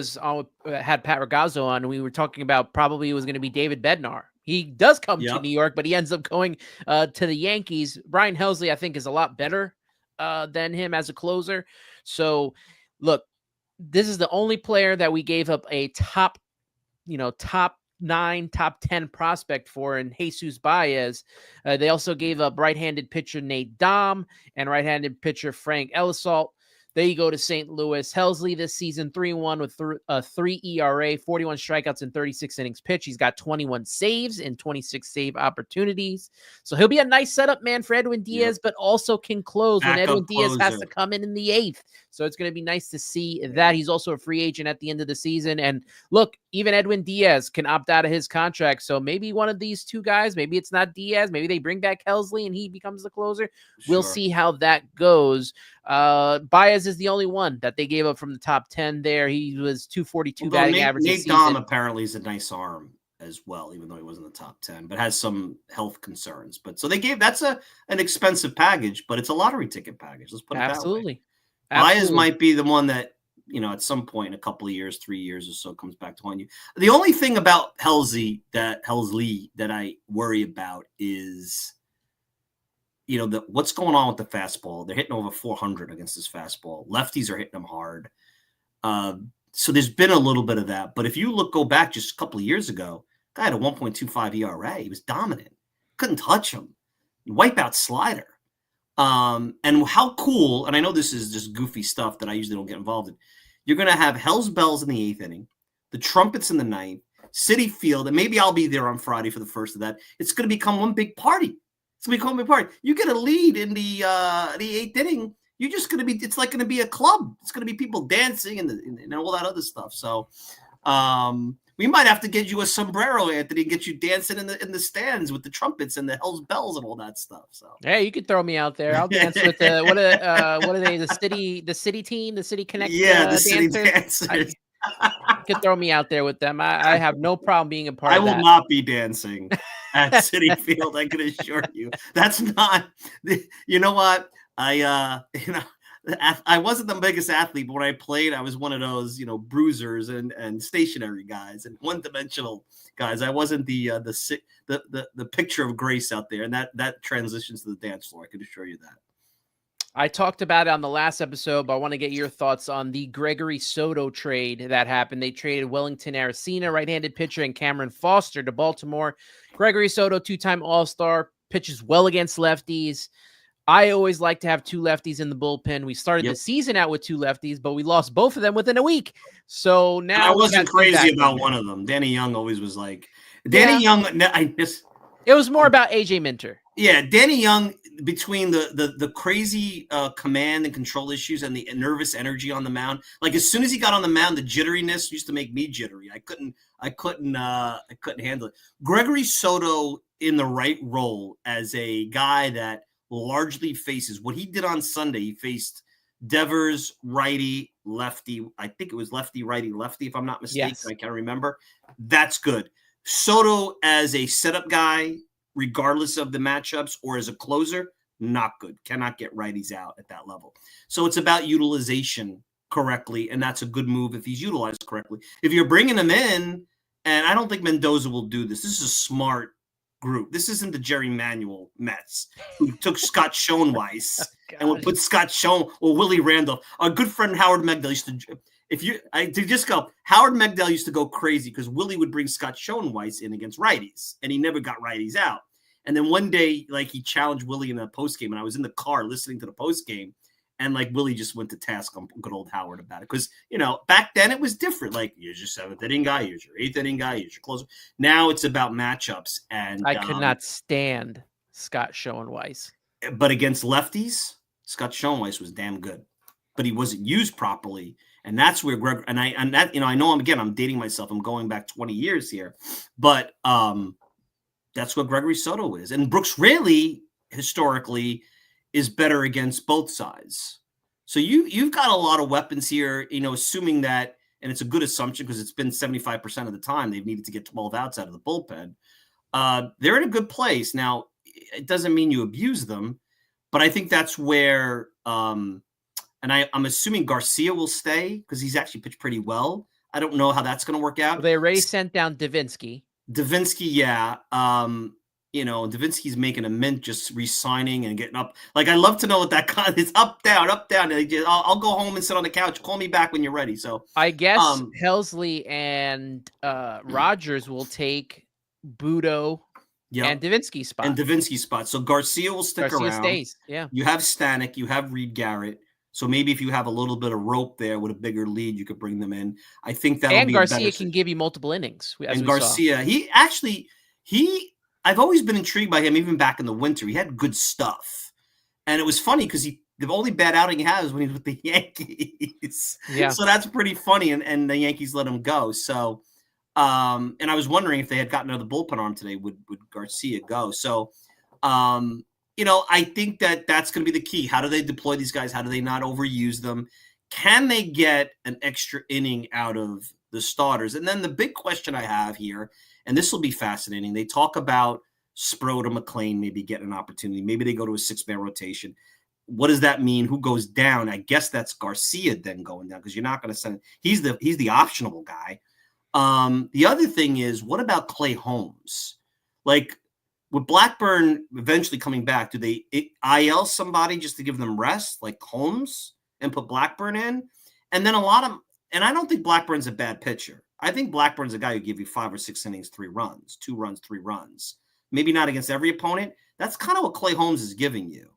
had Pat Ragazzo on, and we were talking about probably it was going to be David Bednar. He does come to New York, but he ends up going to the Yankees. Brian Helsley, I think, is a lot better than him as a closer. So, look, this is the only player that we gave up a top 9, top 10 prospect for, in Jesus Baez. They also gave up right-handed pitcher Nate Dom and right-handed pitcher Frank Elizondo. They go to St. Louis. Helsley this season 3-1 with a 3 ERA, 41 strikeouts in 36 innings pitched. He's got 21 saves and 26 save opportunities. So he'll be a nice setup man for Edwin Diaz, but also can close when Edwin Diaz has to come in the 8th. So it's going to be nice to see that. He's also a free agent at the end of the season. And look, even Edwin Diaz can opt out of his contract. So maybe one of these two guys, maybe it's not Diaz, maybe they bring back Helsley and he becomes the closer. Sure. We'll see how that goes. Baez is the only one that they gave up from the top 10 there. He was 242 batting average. Nate Dom apparently is a nice arm as well, even though he wasn't in the top 10, but has some health concerns. But so that's an expensive package, but it's a lottery ticket package. Let's put it that way. Baez might be the one that, at some point in a couple of years, 3 years or so, comes back to haunt you. The only thing about Helsley that I worry about is, what's going on with the fastball. They're hitting over 400 against this fastball. Lefties are hitting them hard. So there's been a little bit of that. But if you go back just a couple of years ago, guy had a 1.25 ERA. He was dominant. couldn't touch him. Wipeout slider. And how cool, and I know this is just goofy stuff that I usually don't get involved in. You're going to have Hell's Bells in the 8th inning, the Trumpets in the 9th, Citi Field, and maybe I'll be there on Friday for the first of that. It's going to become one big party. It's going to become a big party. You get a lead in the 8th inning, you're just going to be, it's like going to be a club. It's going to be people dancing and all that other stuff. So we might have to get you a sombrero, Anthony, and get you dancing in the stands with the trumpets and the Hell's Bells and all that stuff. So hey, you could throw me out there. I'll dance with the what are they? The city team, the City Connect. Yeah, the City dancers. Dancers. You could throw me out there with them. I have no problem being a part of that. I will not be dancing at Citi Field. I can assure you. That's not. You know what? I wasn't the biggest athlete, but when I played, I was one of those, bruisers and stationary guys and one-dimensional guys. I wasn't the picture of grace out there, and that transitions to the dance floor. I can assure you that. I talked about it on the last episode, but I want to get your thoughts on the Gregory Soto trade that happened. They traded Wellington Aracena, right-handed pitcher, and Cameron Foster to Baltimore. Gregory Soto, 2-time All-Star, pitches well against lefties. I always like to have 2 lefties in the bullpen. We started the season out with 2 lefties, but we lost both of them within a week. So now I wasn't crazy about one of them. Danny Young always was like Young. It was more about AJ Minter. Yeah, Danny Young, between the crazy command and control issues and the nervous energy on the mound. Like as soon as he got on the mound, the jitteriness used to make me jittery. I couldn't handle it. Gregory Soto in the right role as a guy that largely faces what he did on Sunday. He faced Devers, righty, lefty. I think it was lefty, righty, lefty, if I'm not mistaken. Yes. I can't remember. That's good. Soto as a setup guy, regardless of the matchups, or as a closer, not good. Cannot get righties out at that level. So it's about utilization correctly, and that's a good move if he's utilized correctly. If you're bringing him in, and I don't think Mendoza will do this. This is a smart group. This isn't the Jerry Manuel Mets who took Scott Schoenweiss and would put Scott Schoen or Willie Randolph. Our good friend Howard Megdal used to, Howard Megdal used to go crazy because Willie would bring Scott Schoenweiss in against righties, and he never got righties out. And then one day, he challenged Willie in a post game, and I was in the car listening to the post game, and Willie just went to task on good old Howard about it. Because, back then it was different. Here's your 7th inning guy, here's your 8th inning guy, here's your closer. Now it's about matchups. And I could not stand Scott Schoenweiss. But against lefties, Scott Schoenweiss was damn good. But he wasn't used properly. And that's where Greg, I know I'm dating myself. I'm going back 20 years here. But that's what Gregory Soto is. And Brooks Raley, historically, is better against both sides. So you've got a lot of weapons here, assuming that, and it's a good assumption because it's been 75% of the time they've needed to get 12 outs out of the bullpen. They're in a good place. Now, it doesn't mean you abuse them, but I think that's where, and I'm assuming Garcia will stay because he's actually pitched pretty well. I don't know how that's going to work out. Well, they already sent down Davinsky. Yeah. Davinsky's making a mint, just re-signing and getting up. I love to know what that kind is. Up, down, up, down. I'll go home and sit on the couch. Call me back when you're ready. So I guess Helsley and Rogers will take Budo and Davinsky's spot. So Garcia will stick around. Stays. Yeah. You have Stanek. You have Reed Garrett. So maybe if you have a little bit of rope there with a bigger lead, you could bring them in. I think that'll be Garcia can give you multiple innings. And Garcia, I've always been intrigued by him, even back in the winter. He had good stuff. And it was funny because the only bad outing he had was when he was with the Yankees. Yeah. So that's pretty funny. And the Yankees let him go. So, and I was wondering if they had gotten another bullpen arm today, would Garcia go? So, I think that's going to be the key. How do they deploy these guys? How do they not overuse them? Can they get an extra inning out of the starters? And then the big question I have here, and this will be fascinating. They talk about Sproat or McLean maybe getting an opportunity. Maybe they go to a 6-man rotation. What does that mean? Who goes down? I guess that's Garcia then going down because you're not going to send. He's the optionable guy. The other thing is, what about Clay Holmes? With Blackburn eventually coming back, do they IL somebody just to give them rest, like Holmes, and put Blackburn in? And then and I don't think Blackburn's a bad pitcher. I think Blackburn's a guy who give you 5 or 6 innings, 3 runs, 2 runs, 3 runs. maybe not against every opponent. That's kind of what Clay Holmes is giving you.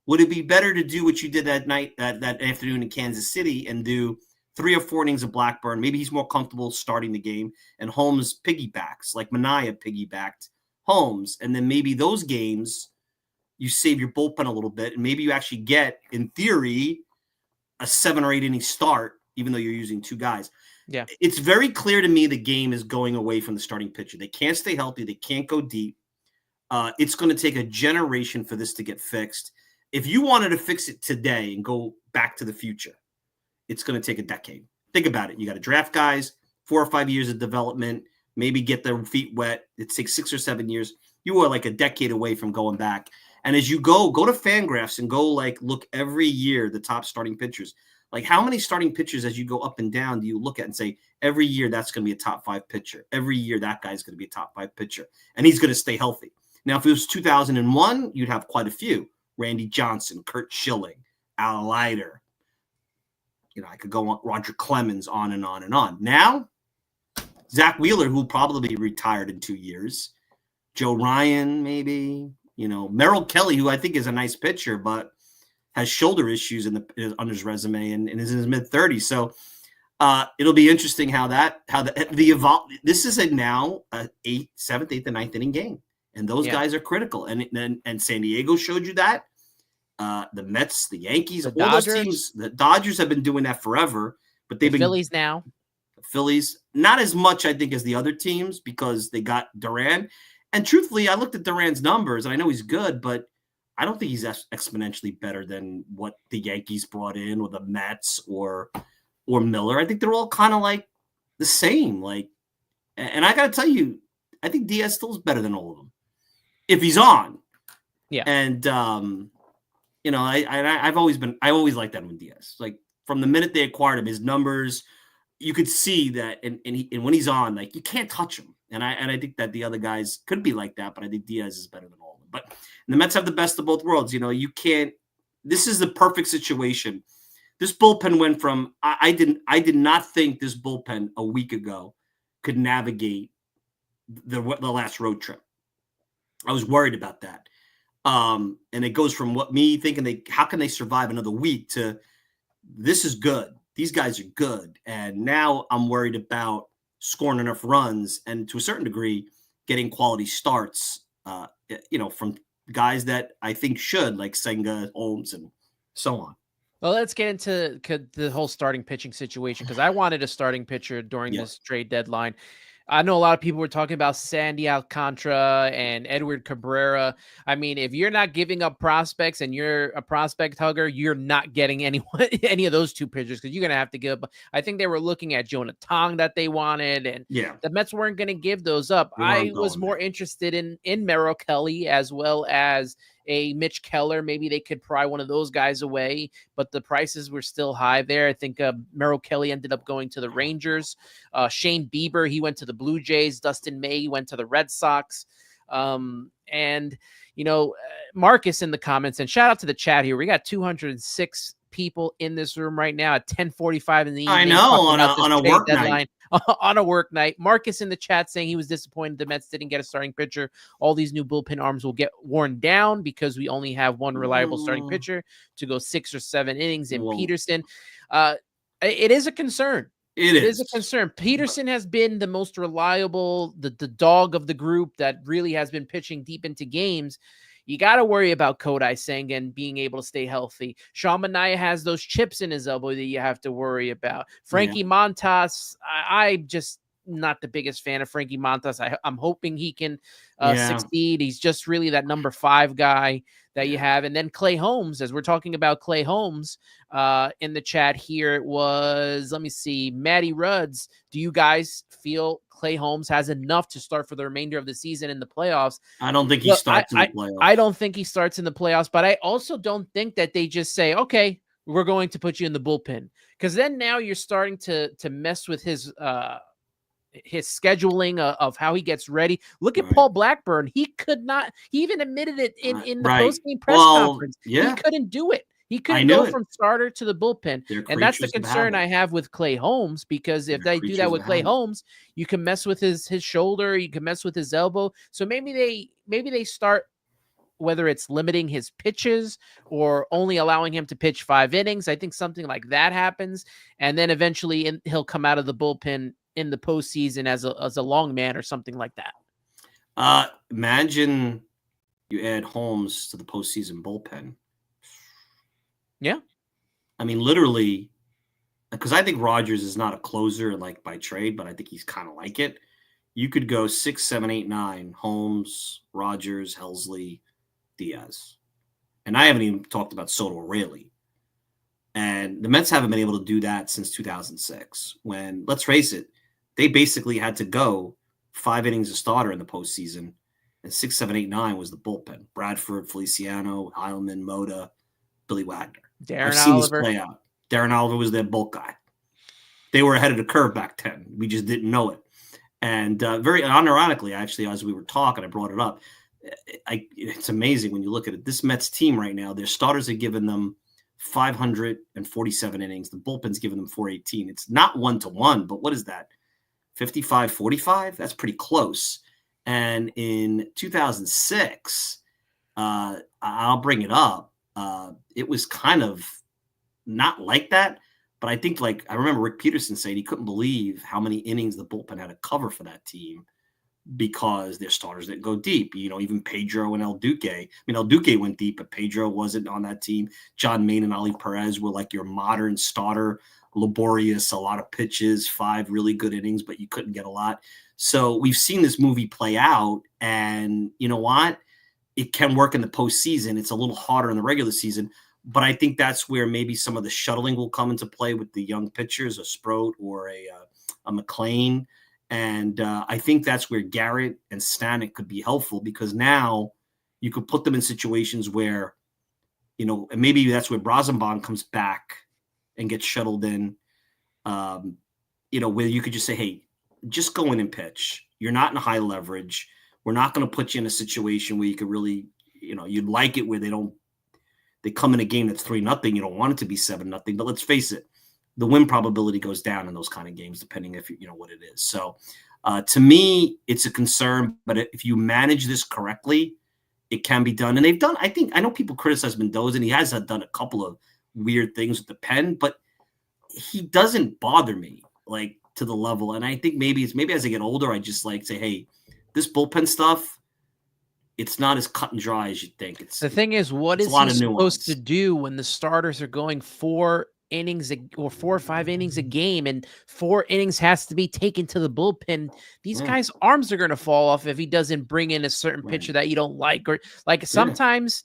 Would it be better to do what you did that night, that afternoon in Kansas City, and do 3 or 4 innings of Blackburn? Maybe he's more comfortable starting the game, and Holmes piggybacks, like Manaea piggybacked Holmes. And then maybe those games, you save your bullpen a little bit, and maybe you actually get, in theory, a 7 or 8 inning start, even though you're using 2 guys. Yeah. It's very clear to me the game is going away from the starting pitcher. They can't stay healthy. They can't go deep. It's going to take a generation for this to get fixed. If you wanted to fix it today and go back to the future, it's going to take a decade. Think about it. You got to draft guys, 4 or 5 years of development, maybe get their feet wet. It takes 6 or 7 years. You are like a decade away from going back. And as you go to Fangraphs and go look every year, the top starting pitchers. Like, how many starting pitchers as you go up and down do you look at and say, every year that's going to be a top 5 pitcher. Every year that guy's going to be a top 5 pitcher. And he's going to stay healthy. Now, if it was 2001, you'd have quite a few. Randy Johnson, Kurt Schilling, Al Leiter. I could go on, Roger Clemens, on and on and on. Now, Zach Wheeler, who will probably be retired in 2 years. Joe Ryan, maybe. Merrill Kelly, who I think is a nice pitcher, but has shoulder issues on his resume and is in his mid-30s. So it'll be interesting how the evolve. This is now a 7th, 8th, and 9th inning game. And those guys are critical. And San Diego showed you that. The Mets, the Yankees, all those teams. The Dodgers have been doing that forever, but they've been Phillies now. The Phillies, not as much, I think, as the other teams because they got Duran. And truthfully, I looked at Duran's numbers, and I know he's good, but I don't think he's exponentially better than what the Yankees brought in, or the Mets, or Miller. I think they're all kind of like the same. And I got to tell you, I think Diaz still is better than all of them if he's on. Yeah. And I always liked Edwin Diaz. Like, from the minute they acquired him, his numbers, you could see that, and when he's on, you can't touch him. And I think that the other guys could be like that, but I think Diaz is better than all of them. But the Mets have the best of both worlds. You can't. This is the perfect situation. This bullpen went from I did not think this bullpen a week ago could navigate the last road trip. I was worried about that. And it goes from me thinking how can they survive another week to this is good. These guys are good. And now I'm worried about scoring enough runs and, to a certain degree, getting quality starts, from guys that I think should, like Senga, Holmes, and so on. Well, let's get into the whole starting pitching situation, because I wanted a starting pitcher during this trade deadline. I know a lot of people were talking about Sandy Alcantara and Edward Cabrera. I mean, if you're not giving up prospects and you're a prospect hugger, you're not getting any of those 2 pitchers, because you're going to have to give up. I think they were looking at Jonah Tong that they wanted, and the Mets weren't going to give those up. I was more interested in Merrill Kelly as well as a Mitch Keller. Maybe they could pry one of those guys away, but the prices were still high there. I think Merrill Kelly ended up going to the Rangers. Shane Bieber, he went to the Blue Jays. Dustin May went to the Red Sox. And Marcus in the comments, and shout out to the chat here. We got 206 people in this room right now at 10:45 in the evening. I know, on a work night. On a work night. Marcus in the chat saying he was disappointed the Mets didn't get a starting pitcher. All these new bullpen arms will get worn down because we only have one reliable starting pitcher to go 6 or 7 innings in Peterson. It is a concern. It is a concern. Peterson has been the most reliable, the dog of the group that really has been pitching deep into games. You got to worry about Kodai Senga being able to stay healthy. Sean Manaea has those chips in his elbow that you have to worry about. Frankie Montas, I just not the biggest fan of Frankie Montas. I'm hoping he can succeed. He's just really that number 5 guy that you have. And then Clay Holmes, as we're talking about Clay Holmes in the chat here, it was, let me see, Matty Rudds. Do you guys feel Clay Holmes has enough to start for the remainder of the season in the playoffs? I don't think he starts in the playoffs. I don't think he starts in the playoffs, but I also don't think that they just say, okay, we're going to put you in the bullpen. Because then now you're starting to mess with his scheduling of how he gets ready. Look at Paul Blackburn. He could not, he even admitted it in the post-game press conference. He couldn't do it. He I couldn't knew go it. from starter to the bullpen. They're And that's the creatures of concern habit. I have with Clay Holmes, because if They're they do that creatures with of Clay habit. Holmes, you can mess with his shoulder, you can mess with his elbow. So maybe they start, whether it's limiting his pitches or only allowing him to pitch 5 innings. I think something like that happens. And then eventually he'll come out of the bullpen in the postseason as a long man or something like that. Imagine you add Holmes to the postseason bullpen. Yeah. I mean, literally, because I think Rogers is not a closer like by trade, but I think he's kind of like it. You could go 6, 7, 8, 9, Holmes, Rogers, Helsley, Diaz. And I haven't even talked about Soto really. And the Mets haven't been able to do that since 2006, when, let's face it, they basically had to go 5 innings a starter in the postseason, and 6, 7, 8, 9 was the bullpen. Bradford, Feliciano, Heilman, Moda, Billy Wagner. I've Darren seen this Oliver. play out. Darren Oliver was their bulk guy. They were ahead of the curve back then. We just didn't know it. And very unironically, actually, as we were talking, I brought it up. It's amazing when you look at it. This Mets team right now, their starters are giving them 547 innings. The bullpen's giving them 418. It's not 1-to-1, but what is that? 55-45? That's pretty close. And in 2006, I'll bring it up. It was kind of not like that, but I think, like, I remember Rick Peterson saying he couldn't believe how many innings the bullpen had to cover for that team because their starters didn't go deep. You know, even Pedro and El Duque. I mean, El Duque went deep, but Pedro wasn't on that team. John Maine and Ali Perez were like your modern starter, laborious, a lot of pitches, 5 really good innings, but you couldn't get a lot. So we've seen this movie play out, and you know what? It can work in the postseason. It's a little harder in the regular season, but I think that's where maybe some of the shuttling will come into play with the young pitchers, a Sproat or a McLean. And I think that's where Garrett and Stanek could be helpful, because now you could put them in situations where, you know, and maybe that's where Brazenbon comes back and gets shuttled in, you know, where you could just say, hey, just go in and pitch. You're not in high leverage. We're not going to put you in a situation where you could really, you know, you'd like it where they come in a game that's 3-0. You don't want it to be 7-0, but let's face it, the win probability goes down in those kind of games, depending if you know what it is. So to me, it's a concern, but if you manage this correctly, it can be done. And they've done, I know people criticize Mendoza, and he has done a couple of weird things with the pen, but he doesn't bother me like to the level. And I think maybe as I get older, I just like say, hey, this bullpen stuff, it's not as cut and dry as you think. The thing is, what is he supposed to do when the starters are going 4 innings or 4 or 5 innings a game, and 4 innings has to be taken to the bullpen? These guys' arms are going to fall off if he doesn't bring in a certain pitcher that you don't like, or like sometimes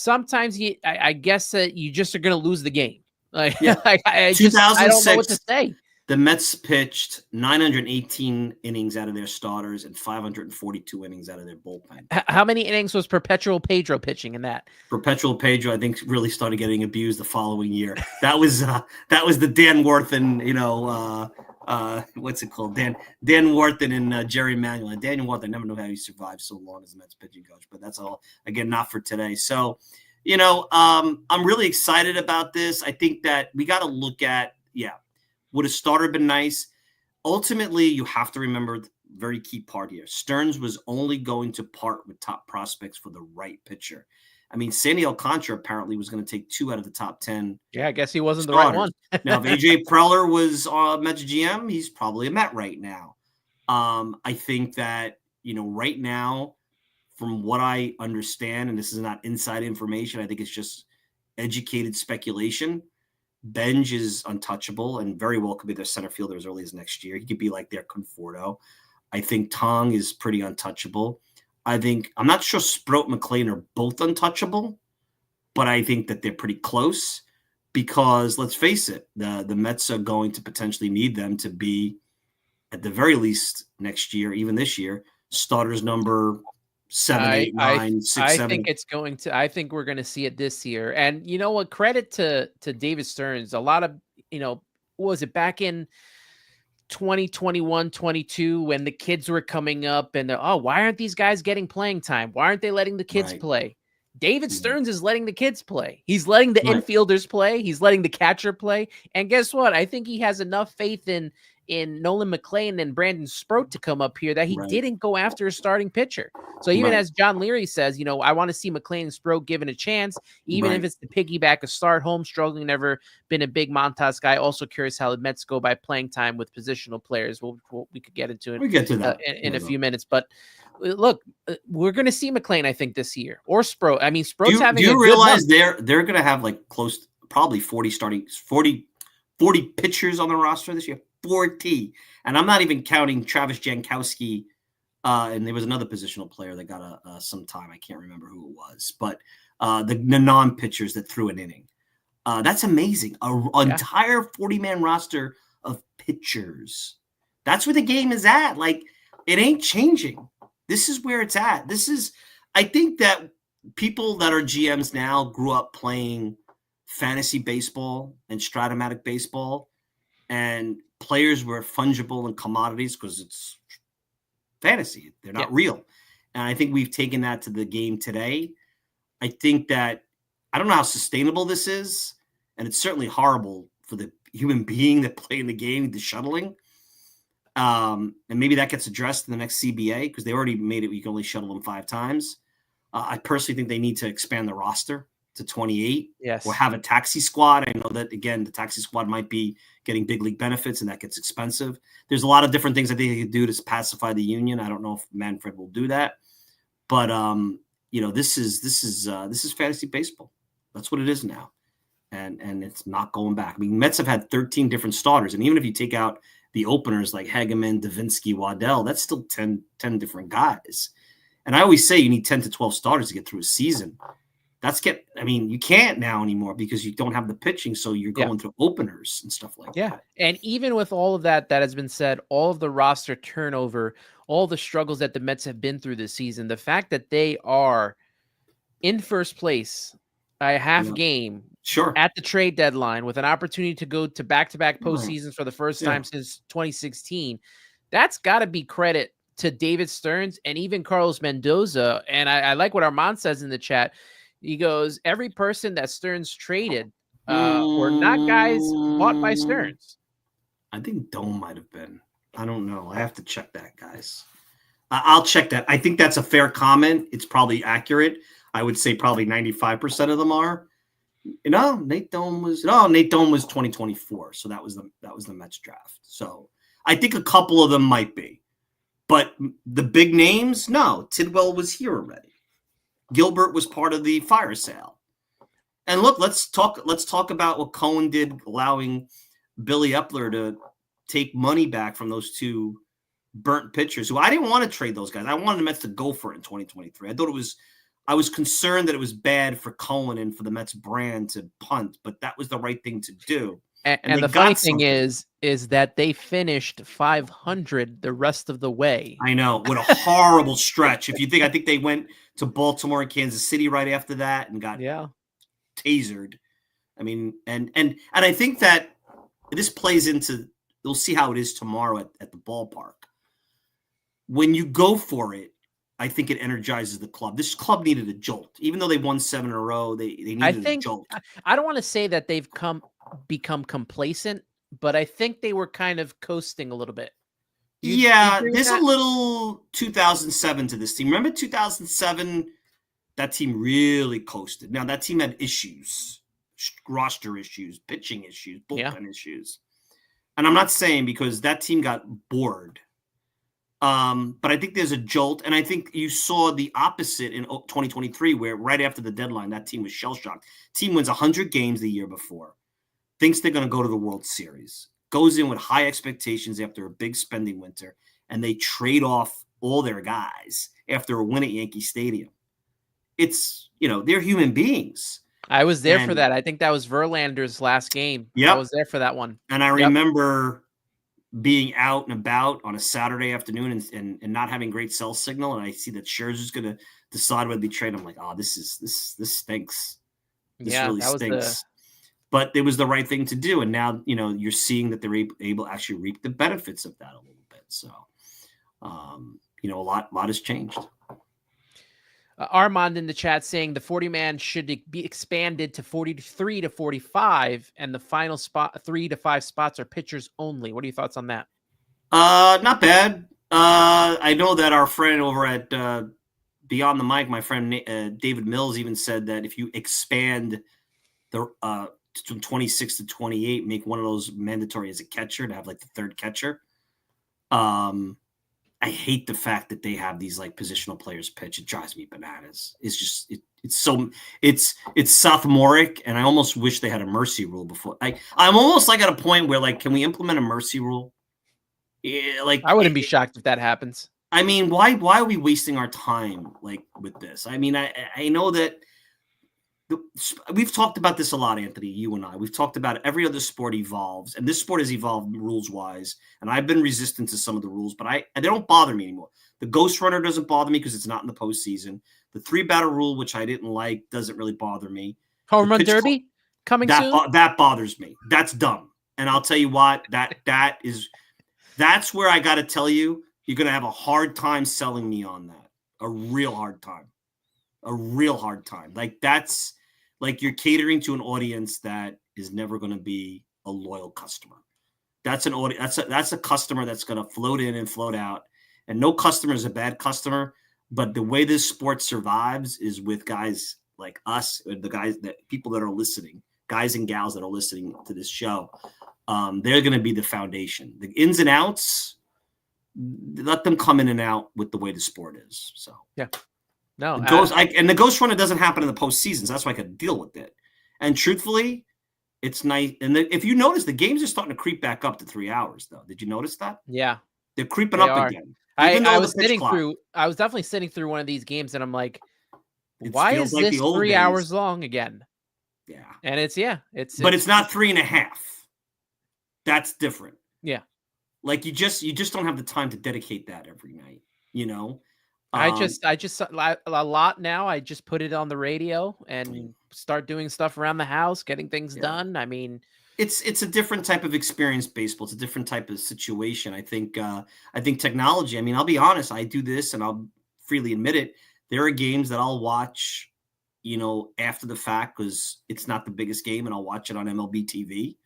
I guess that you just are going to lose the game. Like, I don't know what to say. The Mets pitched 918 innings out of their starters and 542 innings out of their bullpen. How many innings was Perpetual Pedro pitching in that? Perpetual Pedro, I think, really started getting abused the following year. That was the Dan Worthen, you know, what's it called? Dan Worthen and Jerry Manuel. And Daniel Worthen, I never know how he survived so long as a Mets pitching coach, but that's all, again, not for today. So, you know, I'm really excited about this. I think that we got to look at, would a starter been nice? Ultimately, you have to remember the very key part here. Stearns was only going to part with top prospects for the right pitcher. I mean, Sandy Alcantara apparently was going to take 2 out of the top 10. Yeah, I guess he wasn't starters. The right one. Now, if AJ Preller was Mets GM, he's probably a Met right now. I think that, you know, right now, from what I understand, and this is not inside information, I think it's just educated speculation, Benj is untouchable and very well could be their center fielder as early as next year. He could be like their Conforto. I think Tong is pretty untouchable. I'm not sure Sproat and McLean are both untouchable, but I think that they're pretty close because, let's face it, the Mets are going to potentially need them to be, at the very least next year, even this year, starters number 7, 8, 9, 6, 7. I think we're going to see it this year. And you know what? Credit to David Stearns. A lot of, you know, what was it back in 2021, 22 when the kids were coming up and why aren't these guys getting playing time? Why aren't they letting the kids play? David Stearns is letting the kids play. He's letting the infielders play. He's letting the catcher play. And guess what? I think he has enough faith in Nolan McLean and Brandon Sproat to come up here that he didn't go after a starting pitcher. So even as John Leary says, I want to see McLean and Sproat given a chance, even if it's to piggyback a start. Home struggling, never been a big Montas guy. Also curious how the Mets go by playing time with positional players. We could get into it. We get to that in a few minutes, but look, we're going to see McLean, I think, this year, or Sproat. I mean, Sproat's having. Do you realize they're going to have like probably 40 pitchers on the roster this year? 40, and I'm not even counting Travis Jankowski, and there was another positional player that got some time. I can't remember who it was, but the non-pitchers that threw an inning. That's amazing. An entire 40-man roster of pitchers. That's where the game is at. Like, it ain't changing. This is where it's at. I think that people that are GMs now grew up playing fantasy baseball and Stratomatic baseball, and players were fungible and commodities because it's fantasy. They're not real. And I think we've taken that to the game today. I think that I don't know how sustainable this is, and it's certainly horrible for the human being that play in the game, the shuttling. And maybe that gets addressed in the next CBA because they already made it. You can only shuttle them 5 times. I personally think they need to expand the roster to 28 or have a taxi squad. I know that, again, the taxi squad might be getting big league benefits and that gets expensive. There's a lot of different things I think they could do to pacify the union. I don't know if Manfred will do that, but this is fantasy baseball. That's what it is now. And it's not going back. I mean, Mets have had 13 different starters. And even if you take out the openers like Hageman, Davinsky, Waddell, that's still 10 different guys. And I always say you need 10 to 12 starters to get through a season. You can't now anymore because you don't have the pitching. So you're going through openers and stuff like that. And even with all of that has been said, all of the roster turnover, all the struggles that the Mets have been through this season, the fact that they are in first place by a half game at the trade deadline with an opportunity to go to back-to-back postseasons for the first time since 2016, that's got to be credit to David Stearns and even Carlos Mendoza. And I like what Armand says in the chat. He goes, every person that Stearns traded were not guys bought by Stearns. I think Dome might have been. I don't know. I have to check that, guys. I'll check that. I think that's a fair comment. It's probably accurate. I would say probably 95% of them are. Nate Dome was 2024. So that was the Mets draft. So I think a couple of them might be. But the big names, no. Tidwell was here already. Gilbert was part of the fire sale. And look, let's talk about what Cohen did, allowing Billy Epler to take money back from those 2 burnt pitchers who I didn't want to trade those guys. I wanted the Mets to go for it in 2023. I was concerned that it was bad for Cohen and for the Mets brand to punt, but that was the right thing to do. And the funny thing is that they finished 500 the rest of the way. I know. What a horrible stretch. I think they went to Baltimore and Kansas City right after that and got tasered. I mean, and I think that this plays into, we'll see how it is tomorrow at the ballpark. When you go for it, I think it energizes the club. This club needed a jolt. Even though they won 7 in a row, they needed a jolt. I don't want to say that they've become complacent, but I think they were kind of coasting a little bit. There's a little 2007 to this team. Remember 2007? That team really coasted. Now, that team had issues, roster issues, pitching issues, bullpen issues. And I'm not saying because that team got bored. But I think there's a jolt, and I think you saw the opposite in 2023, where right after the deadline, that team was shell-shocked. Team wins 100 games the year before, thinks they're going to go to the World Series, goes in with high expectations after a big spending winter, and they trade off all their guys after a win at Yankee Stadium. It's, they're human beings. I was there for that. I think that was Verlander's last game. I was there for that one. And I remember being out and about on a Saturday afternoon and not having great cell signal, and I see that Scherzer's going to decide whether to be traded. I'm like, oh, this stinks. This really stinks. But it was the right thing to do, and now you're seeing that they're able to actually reap the benefits of that a little bit. So, a lot has changed. Armand in the chat saying the 40-man should be expanded to 43 to 45, and the final spot 3 to 5 spots are pitchers only. What are your thoughts on that? Not bad. I know that our friend over at Beyond the Mic, my friend David Mills, even said that if you expand the from 26 to 28, make one of those mandatory as a catcher to have like the third catcher. I hate the fact that they have these like positional players pitch. It drives me bananas. It's just it's sophomoric, and I almost wish they had a mercy rule before. I'm almost like at a point where like, can we implement a mercy rule? Yeah, like I wouldn't be shocked if that happens. I mean, why are we wasting our time like with this? I mean, I know that we've talked about this a lot, Anthony, you and I. We've talked about every other sport evolves, and this sport has evolved rules-wise, and I've been resistant to some of the rules, but they don't bother me anymore. The Ghost Runner doesn't bother me because it's not in the postseason. The 3-batter rule, which I didn't like, doesn't really bother me. Home Run Derby coming soon? That bothers me. That's dumb. And I'll tell you what, that's where I got to tell you, you're going to have a hard time selling me on that. A real hard time. Like that's like you're catering to an audience that is never going to be a loyal customer. That's an audience. That's a customer that's going to float in and float out. And no customer is a bad customer. But the way this sport survives is with guys like us, people that are listening, guys and gals that are listening to this show. They're going to be the foundation. The ins and outs, let them come in and out with the way the sport is. So yeah. No, and the Ghost Runner doesn't happen in the postseason. So that's why I could deal with it. And truthfully, it's nice. And if you notice, the games are starting to creep back up to 3 hours, though. Did you notice that? Yeah, they're creeping up again. I was definitely sitting through one of these games, and I'm like, why is this 3 hours long again? Yeah, and it's not 3.5. That's different. Yeah, like you just don't have the time to dedicate that every night. You know. I just a lot now. I just put it on the radio and start doing stuff around the house, getting things done. I mean, it's a different type of experience. Baseball. It's a different type of situation. I think technology. I mean, I'll be honest. I do this, and I'll freely admit it. There are games that I'll watch, after the fact because it's not the biggest game, and I'll watch it on MLB TV.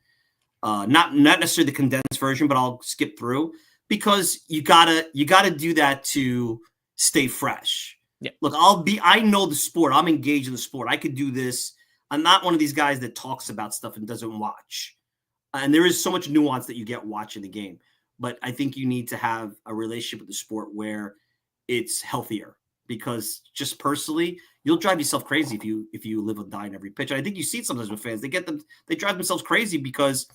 Not necessarily the condensed version, but I'll skip through because you gotta do that to stay fresh. Yeah. Look, I know the sport. I'm engaged in the sport. I could do this. I'm not one of these guys that talks about stuff and doesn't watch. And there is so much nuance that you get watching the game. But I think you need to have a relationship with the sport where it's healthier because just personally, you'll drive yourself crazy if you live and die in every pitch. And I think you see it sometimes with fans. They drive themselves crazy because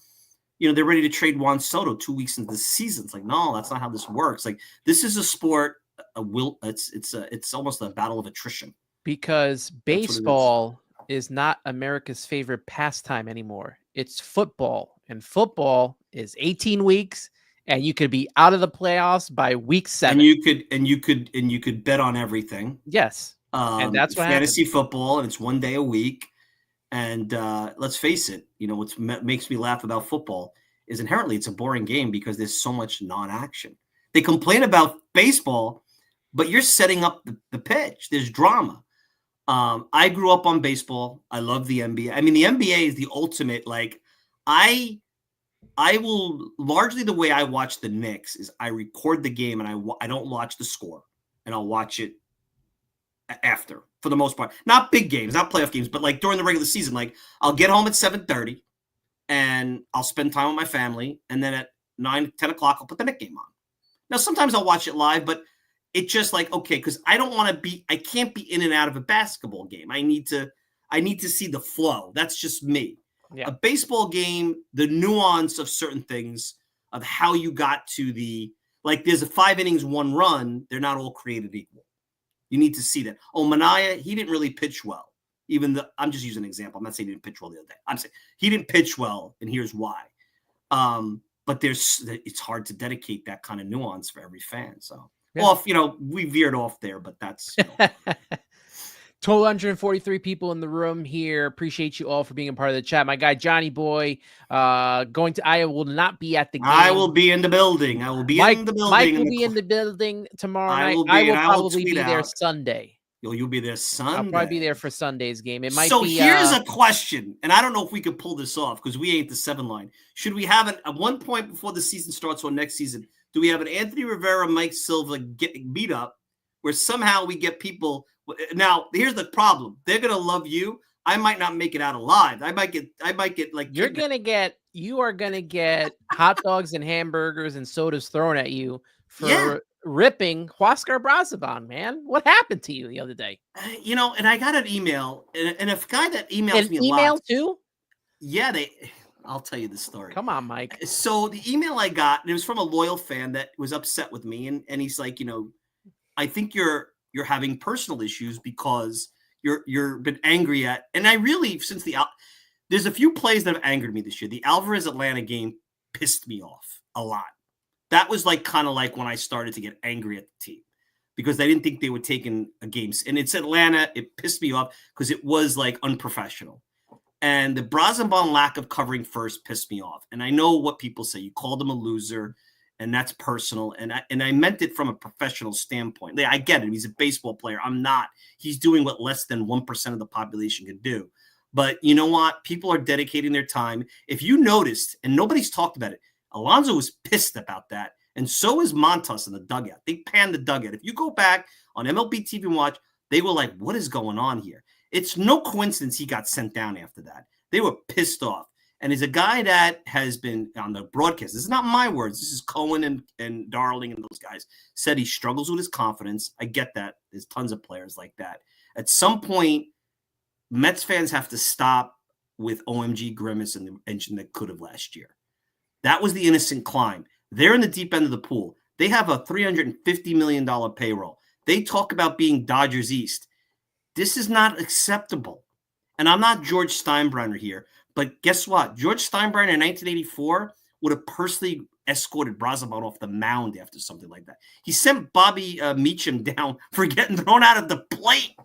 they're ready to trade Juan Soto 2 weeks into the season. It's like, no, that's not how this works. Like this is a sport. It's almost a battle of attrition because baseball is not America's favorite pastime anymore. It's football, and football is 18 weeks, and you could be out of the playoffs by week 7. And you could bet on everything. Yes, and that's what fantasy happens. Football, and it's 1 day a week. And let's face it, what makes me laugh about football is inherently it's a boring game because there's so much non-action. They complain about baseball, but you're setting up the pitch. There's drama. I grew up on baseball. I love the NBA. I mean, the NBA is the ultimate. Like, I will largely the way I watch the Knicks is I record the game and I don't watch the score, and I'll watch it after for the most part. Not big games, not playoff games, but like during the regular season. Like I'll get home at 7:30, and I'll spend time with my family, and then at 9, 10 o'clock I'll put the Knicks game on. Now sometimes I'll watch it live, but it's just like, okay, because I can't be in and out of a basketball game. I need to see the flow. That's just me. Yeah. A baseball game, the nuance of certain things, of how you got to there's a 5 innings, 1 run. They're not all created equal. You need to see that. Oh, Mania, he didn't really pitch well. I'm just using an example. I'm not saying he didn't pitch well the other day. I'm saying he didn't pitch well, and here's why. But it's hard to dedicate that kind of nuance for every fan. So, we veered off there, but that's 243 people in the room here. Appreciate you all for being a part of the chat. My guy Johnny Boy, going to Iowa, will not be at the game. I will be in the building. Mike will be in the building tomorrow night. I will probably be there Sunday. You'll be there Sunday. I'll probably be there for Sunday's game. It might so be. Here's a question, and I don't know if we could pull this off because we ain't the 7 line. Should we have it at one point before the season starts or next season? Do we have an Anthony Rivera, Mike Silva meet up where somehow we get people? Now, here's the problem. They're going to love you. I might not make it out alive. I might get like you are going to get hot dogs and hamburgers and sodas thrown at you for ripping Huáscar Brazaban, man. What happened to you the other day? And I got an email, and a guy that emails me a lot. Email too? Yeah, I'll tell you the story. Come on, Mike. So the email I got, and it was from a loyal fan that was upset with me, and he's like, I think you're having personal issues because you're been angry at, and I really, there's a few plays that have angered me this year. The Alvarez Atlanta game pissed me off a lot. That was kind of like when I started to get angry at the team because I didn't think they were taking a game. And it's Atlanta. It pissed me off because it was unprofessional. And the Brazaban lack of covering first pissed me off. And I know what people say. You called him a loser, and that's personal. And I meant it from a professional standpoint. I get it. He's a baseball player. I'm not. He's doing what less than 1% of the population could do. But you know what? People are dedicating their time. If you noticed, and nobody's talked about it, Alonso was pissed about that, and so is Montas in the dugout. They panned the dugout. If you go back on MLB TV and watch, they were like, what is going on here? It's no coincidence he got sent down after that. They were pissed off. And he's a guy that has been on the broadcast. This is not my words. This is Cohen and Darling and those guys said he struggles with his confidence. I get that. There's tons of players like that. At some point, Mets fans have to stop with OMG Grimace and the engine that could have last year. That was the innocent climb. They're in the deep end of the pool. They have a $350 million payroll. They talk about being Dodgers East. This is not acceptable. And I'm not George Steinbrenner here, but guess what? George Steinbrenner in 1984 would have personally escorted Brazaban off the mound after something like that. He sent Bobby Meacham down for getting thrown out of the plate.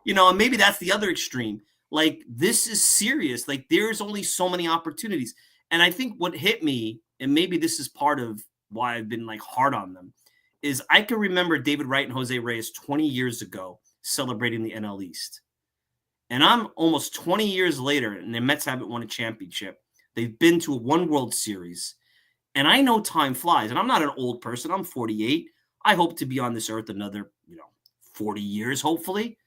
And maybe that's the other extreme. This is serious. There's only so many opportunities. And I think what hit me, and maybe this is part of why I've been hard on them, is I can remember David Wright and Jose Reyes 20 years ago celebrating the NL East. And I'm almost 20 years later, and the Mets haven't won a championship. They've been to one World Series. And I know time flies. And I'm not an old person. I'm 48. I hope to be on this earth another, 40 years, hopefully.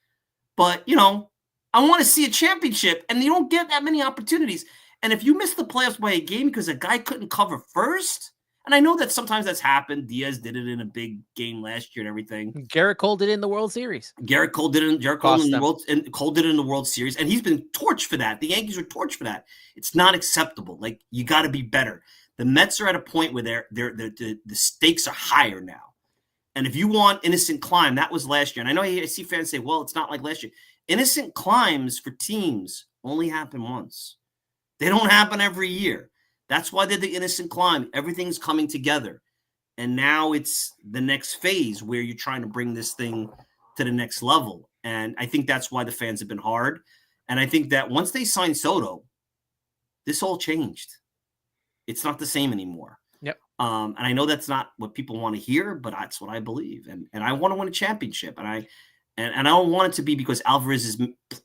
But, I want to see a championship, and you don't get that many opportunities. And if you miss the playoffs by a game because a guy couldn't cover first, and I know that sometimes that's happened. Diaz did it in a big game last year and everything. Garrett Cole did it in the World Series. Cole did it in the World Series, and he's been torched for that. The Yankees are torched for that. It's not acceptable. You got to be better. The Mets are at a point where the stakes are higher now. And if you want innocent climb, that was last year. And I know I see fans say, well, it's not like last year. Innocent climbs for teams only happen once. They don't happen every year. That's why they're the innocent climb. Everything's coming together. And now it's the next phase where you're trying to bring this thing to the next level. And I think that's why the fans have been hard. And I think that once they signed Soto, this all changed. It's not the same anymore. Yep. And I know that's not what people want to hear, but that's what I believe. And I want to win a championship. And I don't want it to be because Alvarez is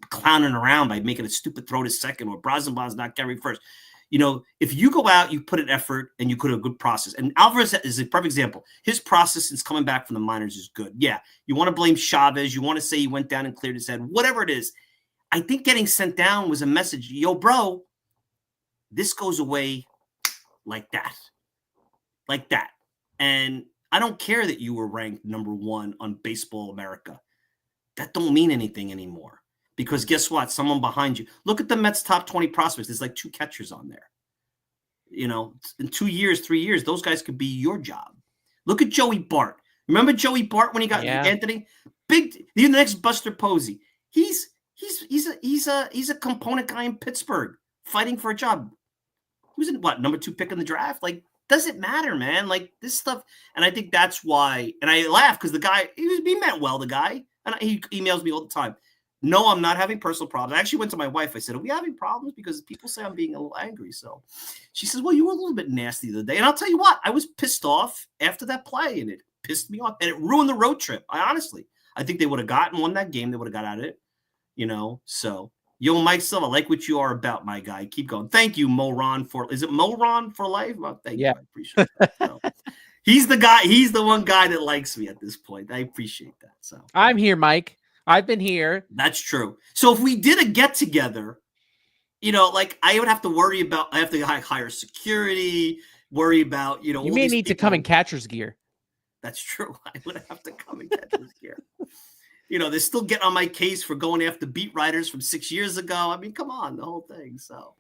clowning around by making a stupid throw to second or Brazaban's not carrying first. If you go out, you put an effort and you put a good process. And Alvarez is a perfect example. His process since coming back from the minors is good. Yeah, you want to blame Chavez. You want to say he went down and cleared his head. Whatever it is, I think getting sent down was a message. Yo, bro, this goes away like that. Like that. And I don't care that you were ranked number 1 on Baseball America. That don't mean anything anymore. Because guess what? Someone behind you. Look at the Mets' top 20 prospects. There's 2 catchers on there. In 2 years, 3 years, those guys could be your job. Look at Joey Bart. Remember Joey Bart when he got Anthony? He's the next Buster Posey. He's a component guy in Pittsburgh fighting for a job. He was number 2 pick in the draft? Doesn't matter, man. This stuff. And I think that's why. And I laugh because the guy, he meant well, the guy. And he emails me all the time. No, I'm not having personal problems. I actually went to my wife. I said, are we having problems? Because people say I'm being a little angry. So she says, well, you were a little bit nasty the other day. And I'll tell you what, I was pissed off after that play, and it pissed me off. And it ruined the road trip. I I think they would have won that game. They would have got out of it, So, yo, Mike Silva, I like what you are about, my guy. Keep going. Thank you, Moron is it Moron for life? Well, thank you. I appreciate that. So, he's the guy. He's the one guy that likes me at this point. I appreciate that. So I'm here, Mike. I've been here. That's true. So if we did a get together, I would have to worry about. I have to hire security. Worry about You may need to come in catcher's gear. That's true. I would have to come in catcher's gear. They're still getting on my case for going after beat writers from 6 years ago. I mean, come on, the whole thing. So,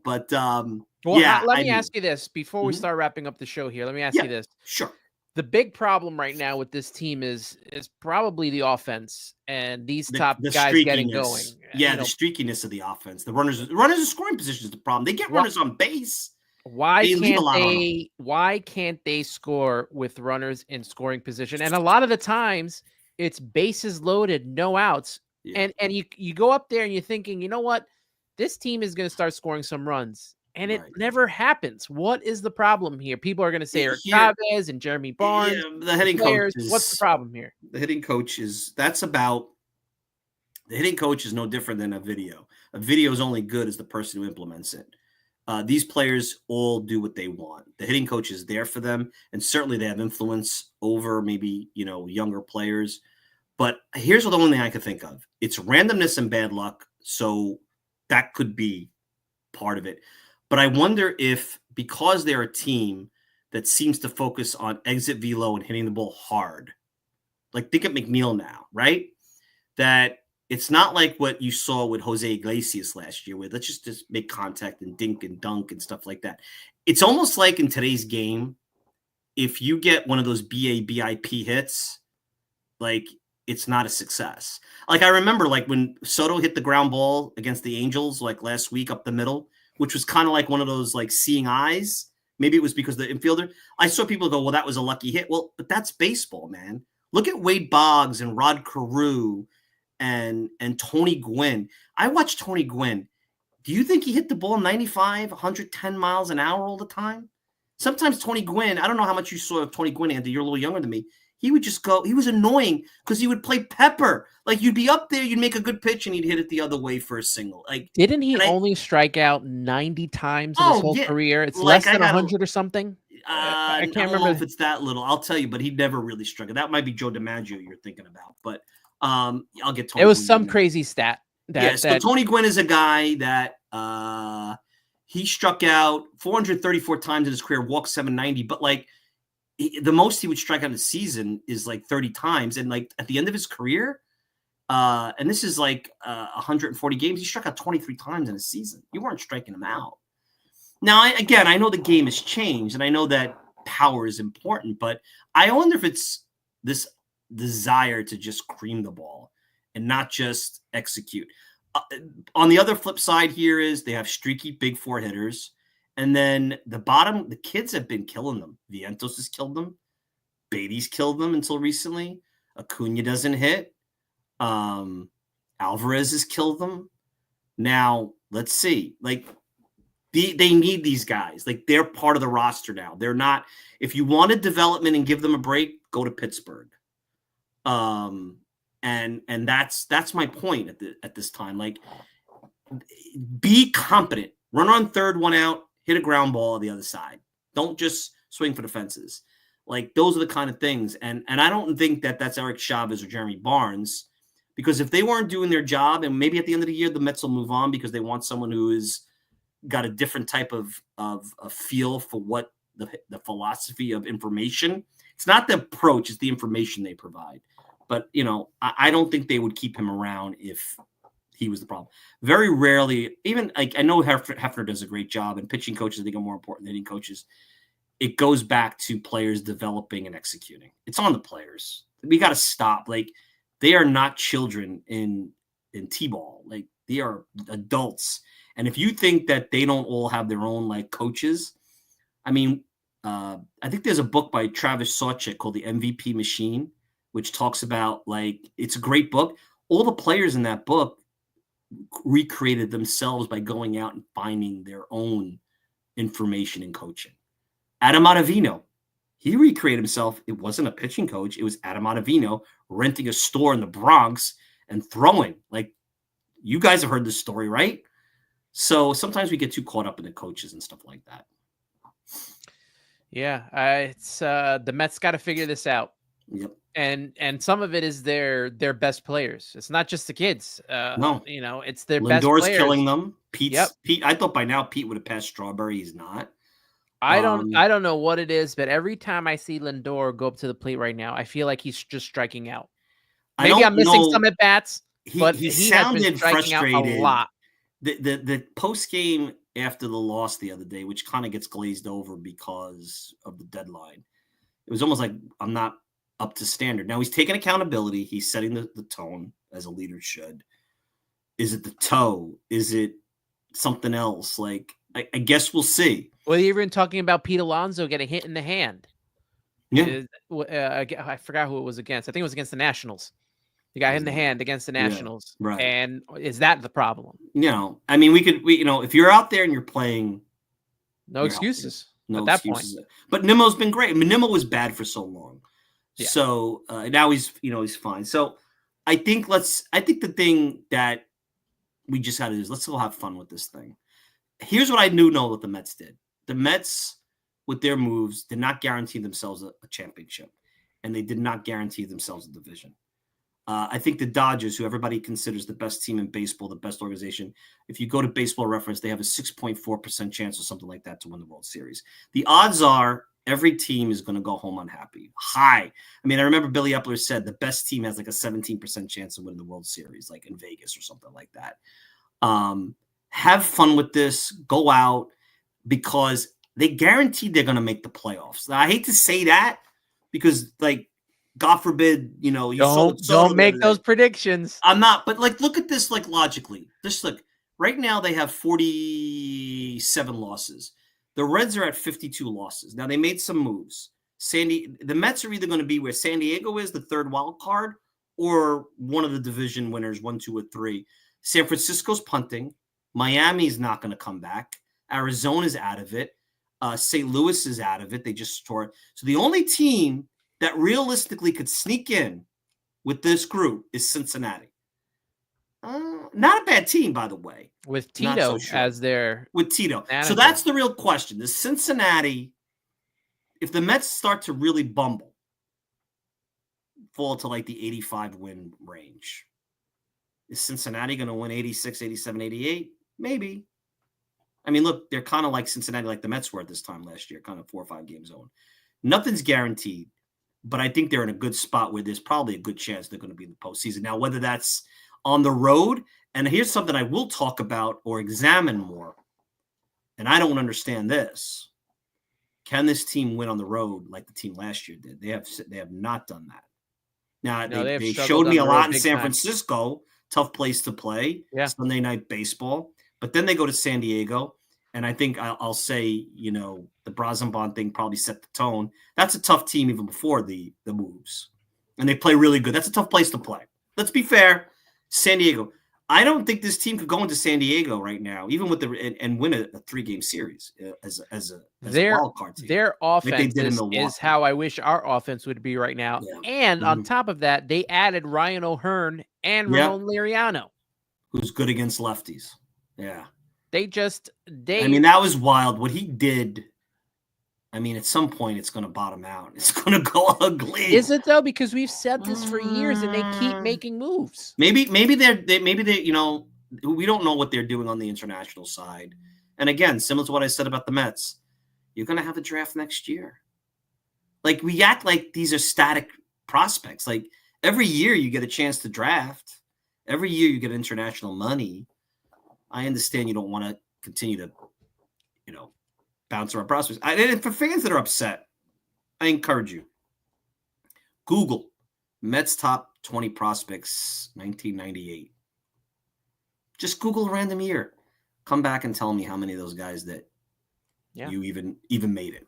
but let me ask you this before we start wrapping up the show here. Let me ask you this. Sure. The big problem right now with this team is probably the offense and these top guys getting going. Yeah, the streakiness of the offense. The runners in scoring position is the problem. They get runners on base. Why can't they score with runners in scoring position? And a lot of the times it's bases loaded, no outs. Yeah. And you go up there and you're thinking, you know what? This team is going to start scoring some runs. And it never happens. What is the problem here? People are going to say Eric Chavez and Jeremy Barnes. Yeah, the hitting coach what's the problem here? The hitting coach is the hitting coach is no different than a video. A video is only good as the person who implements it. These players all do what they want. The hitting coach is there for them, and certainly they have influence over maybe younger players. But here's the only thing I could think of: it's randomness and bad luck. So that could be part of it. But I wonder if, because they're a team that seems to focus on exit velo and hitting the ball hard, like think of McNeil now, right? That it's not like what you saw with Jose Iglesias last year, where let's just make contact and dink and dunk and stuff like that. It's almost like in today's game, if you get one of those BIP hits, like it's not a success. Like I remember like when Soto hit the ground ball against the Angels like last week up the middle, which was kind of like one of those like seeing eyes. Maybe it was because the infielder. I saw people go, well, that was a lucky hit. Well, but that's baseball, man. Look at Wade Boggs and Rod Carew and Tony Gwynn. I watched Tony Gwynn. Do you think he hit the ball 95, 110 miles an hour all the time? Sometimes Tony Gwynn, I don't know how much you saw of Tony Gwynn, Andy. You're a little younger than me. He would just go, he was annoying because he would play pepper. Like you'd be up there, you'd make a good pitch, and he'd hit it the other way for a single. Like, didn't he only strike out 90 times in his whole career? It's like less than 100 or something. I can't remember if it's that little. I'll tell you, but he never really struck it. That might be Joe DiMaggio you're thinking about, but I'll get Tony. It was some crazy stat. So Tony Gwynn is a guy that he struck out 434 times in his career, walked 790, but like. The most he would strike out in a season is like 30 times. And like at the end of his career, and this is like 140 games, he struck out 23 times in a season. You weren't striking him out. Now, I know the game has changed and I know that power is important, but I wonder if it's this desire to just cream the ball and not just execute. On the other flip side here is they have streaky big four hitters. And then the bottom, the kids have been killing them. Vientos has killed them. Beatty's killed them until recently. Acuna doesn't hit. Alvarez has killed them. Now, let's see. Like, they need these guys. Like, they're part of the roster now. They're not. If you wanted development and give them a break, go to Pittsburgh. And that's my point at this time. Like, be competent. Run on third, one out. Hit a ground ball on the other side. Don't just swing for the fences. Like those are the kind of things. And I don't think that that's Eric Chavez or Jeremy Barnes, because if they weren't doing their job, and maybe at the end of the year, the Mets will move on because they want someone who is got a different type of a feel for what the philosophy of information. It's not the approach, it's the information they provide. But, I don't think they would keep him around if he was the problem. Very rarely, even like I know Hefner does a great job, and pitching coaches I think are more important than hitting coaches. It goes back to players developing and executing. It's on the players. We got to stop. Like they are not children in T-ball. Like they are adults. And if you think that they don't all have their own like coaches, I mean, I think there's a book by Travis Sawchik called The MVP Machine, which talks about like it's a great book. All the players in that book recreated themselves by going out and finding their own information and coaching. Adam Ottavino, He recreated himself. It wasn't a pitching coach. It was Adam Ottavino renting a store in the Bronx and throwing. Like, you guys have heard this story, right? So sometimes we get too caught up in the coaches and stuff like that. Yeah, it's the Mets got to figure this out. Yep. And some of it is their best players. It's not just the kids. No, it's their best Lindor's players. killing them. Pete. Yep. I thought by now Pete would have passed Strawberry. He's not. I don't know what it is, but every time I see Lindor go up to the plate right now, I feel like he's just striking out. Maybe I'm missing some at bats, but he sounded has been frustrated out a lot. The post game after the loss the other day, which kind of gets glazed over because of the deadline, it was almost like I'm not up to standard. Now he's taking accountability. He's setting the tone as a leader should. Is it the toe? Is it something else? Like, I guess we'll see. Well, you're even talking about Pete Alonso getting hit in the hand. Yeah. I forgot who it was against. I think it was against the Nationals. The guy hit in the hand against the Nationals. Yeah, right. And is that the problem? I mean, if you're out there and you're playing, no excuses. No at that excuses. Point. But Nimmo's been great. I mean, Nimmo was bad for so long. Yeah. So now he's fine. So I think the thing that we just got to do is let's go have fun with this thing. Here's what I know what the Mets did. The Mets, with their moves, did not guarantee themselves a championship, and they did not guarantee themselves a division. I think the Dodgers, who everybody considers the best team in baseball, the best organization, if you go to Baseball Reference, they have a 6.4% chance or something like that to win the World Series. The odds are every team is going to go home unhappy. High. I mean, I remember Billy Epler said the best team has like a 17% chance of winning the World Series, like in Vegas or something like that. Have fun with this. Go out, because they guaranteed they're going to make the playoffs. Now, I hate to say that because, like, God forbid, don't make those predictions. I'm not, but like, look at this, like, logically. Just look, right now they have 47 losses. The Reds are at 52 losses. Now they made some moves. The Mets are either going to be where San Diego is, the third wild card, or one of the division winners, 1, 2, or 3. San Francisco's punting. Miami's not going to come back. Arizona's out of it. St. Louis is out of it. They just tore it. So the only team that realistically could sneak in with this group is Cincinnati. Not a bad team, by the way. With Tito as their Tito. manager. So that's the real question. Does Cincinnati, if the Mets start to really bumble, fall to like the 85 win range, is Cincinnati going to win 86, 87, 88? Maybe. I mean, look, they're kind of like Cincinnati, like the Mets were at this time last year, kind of 4 or 5 games on. Nothing's guaranteed, but I think they're in a good spot where there's probably a good chance they're going to be in the postseason. Now, whether that's on the road, and here's something I will talk about or examine more, and I don't understand this. Can this team win on the road like the team last year did? They have not done that. Now, they showed me a lot in San Francisco. Tough place to play. Yeah. Sunday Night Baseball. But then they go to San Diego. And I think I'll say, the Brazenbon thing probably set the tone. That's a tough team even before the moves. And they play really good. That's a tough place to play. Let's be fair. San Diego. I don't think this team could go into San Diego right now, even with and win a 3-game series as a wild card team. Their offense is how I wish our offense would be right now. Yeah. And on top of that, they added Ryan O'Hearn and Ramon Liriano, who's good against lefties. Yeah. I mean, that was wild. What he did, I mean, at some point it's going to bottom out. It's going to go ugly. Is it though? Because we've said this for years and they keep making moves. Maybe they we don't know what they're doing on the international side. And again, similar to what I said about the Mets, you're going to have a draft next year. Like, we act like these are static prospects. Like, every year you get a chance to draft. Every year you get international money. I understand you don't want to continue to, bounce around prospects. And for fans that are upset, I encourage you. Google Mets top 20 prospects, 1998. Just Google a random year. Come back and tell me how many of those guys that you even made it.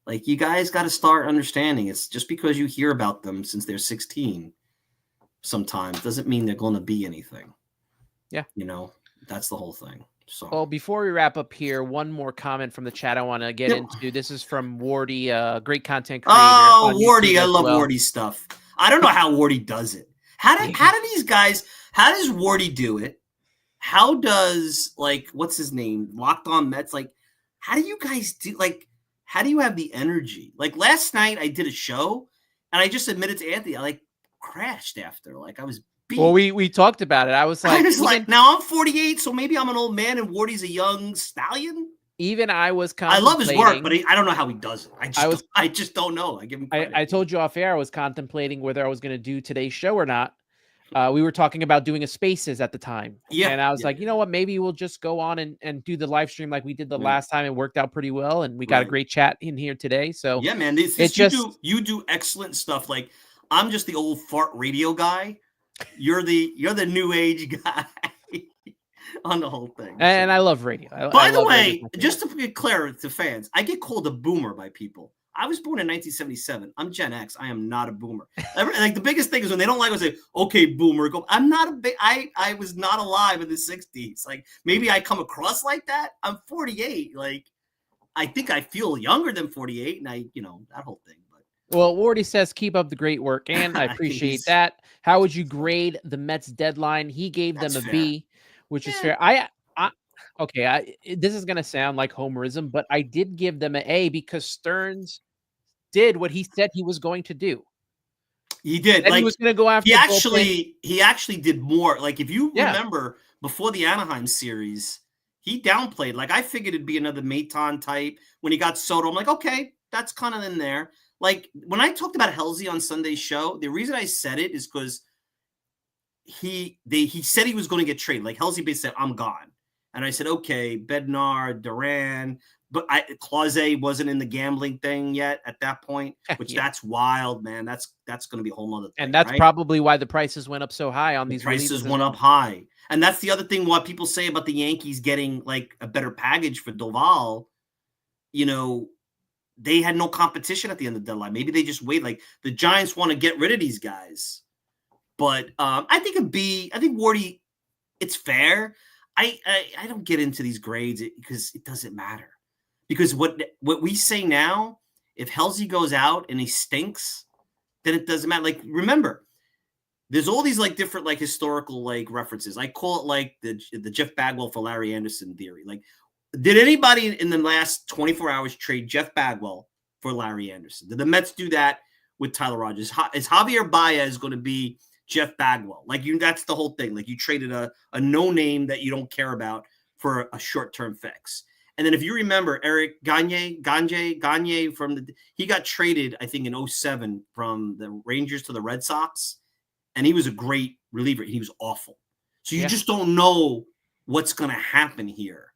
Like, you guys got to start understanding. It's just because you hear about them since they're 16 sometimes doesn't mean they're going to be anything. Yeah. That's the whole thing. So, Well, before we wrap up here, one more comment from the chat I want to get into. This is from Wardy, great content creator oh, on Wardy, YouTube I as love well. Wardy's stuff. I don't know how Wardy does it. How do these guys? How does Wardy do it? How does, like, what's his name? Locked On Mets. Like, how do you guys do? Like, how do you have the energy? Like last night, I did a show, and I just admitted to Anthony, I like crashed after. Like I was beat. Well, we talked about it. I was like, now I'm 48, so maybe I'm an old man, and Wardy's a young stallion. Even I was I love his work, but I don't know how he does it. I just don't know. I give him credit. I told you off air I was contemplating whether I was going to do today's show or not. We were talking about doing a Spaces at the time. Yeah. And I was like, you know what? Maybe we'll just go on and do the live stream like we did the last time. It worked out pretty well. And we got a great chat in here today. So yeah, man, you do excellent stuff. Like I'm just the old fart radio guy. You're the new age guy on the whole thing. And I love radio. By the way, just to be clear to fans, I get called a boomer by people. I was born in 1977. I'm Gen X. I am not a boomer. Like the biggest thing is when they don't like it, say, "Okay, boomer." Go. I'm not a big. I was not alive in the 60s. Like maybe I come across like that. I'm 48. Like I think I feel younger than 48, and that whole thing. But well, Wardy says keep up the great work, and I appreciate that. How would you grade the Mets deadline? He gave them a fair. B, which is fair. This is gonna sound like homerism, but I did give them an A because Stearns did what he said he was going to do. He did. Like, he was going to go after. He actually did more. Like if you remember before the Anaheim series, he downplayed. Like I figured it'd be another Maton type. When he got Soto, I'm like, okay, that's kind of in there. Like when I talked about Helsley on Sunday's show, the reason I said it is because he said he was going to get traded. Like Helsley basically said, I'm gone. And I said, okay, Bednar, Duran, but Clause wasn't in the gambling thing yet at that point, which that's wild, man. That's going to be a whole nother thing. And that's probably why the prices went up so high on these prices went up high. And that's the other thing what people say about the Yankees getting like a better package for Doval. They had no competition at the end of the deadline. Maybe they just wait. Like the Giants want to get rid of these guys. But I think I think Wardy, it's fair. I don't get into these grades because it doesn't matter. Because what we say now, if Helsley goes out and he stinks, then it doesn't matter. Like, remember, there's all these like different like historical like references. I call it like the Jeff Bagwell for Larry Anderson theory. Like, did anybody in the last 24 hours trade Jeff Bagwell for Larry Anderson? Did the Mets do that with Tyler Rogers? Is Javier Baez going to be Jeff Bagwell? Like that's the whole thing. Like you traded a no name that you don't care about for a short-term fix. And then if you remember Eric Gagne he got traded, I think, in 2007 from the Rangers to the Red Sox. And he was a great reliever. He was awful. So you just don't know what's going to happen here.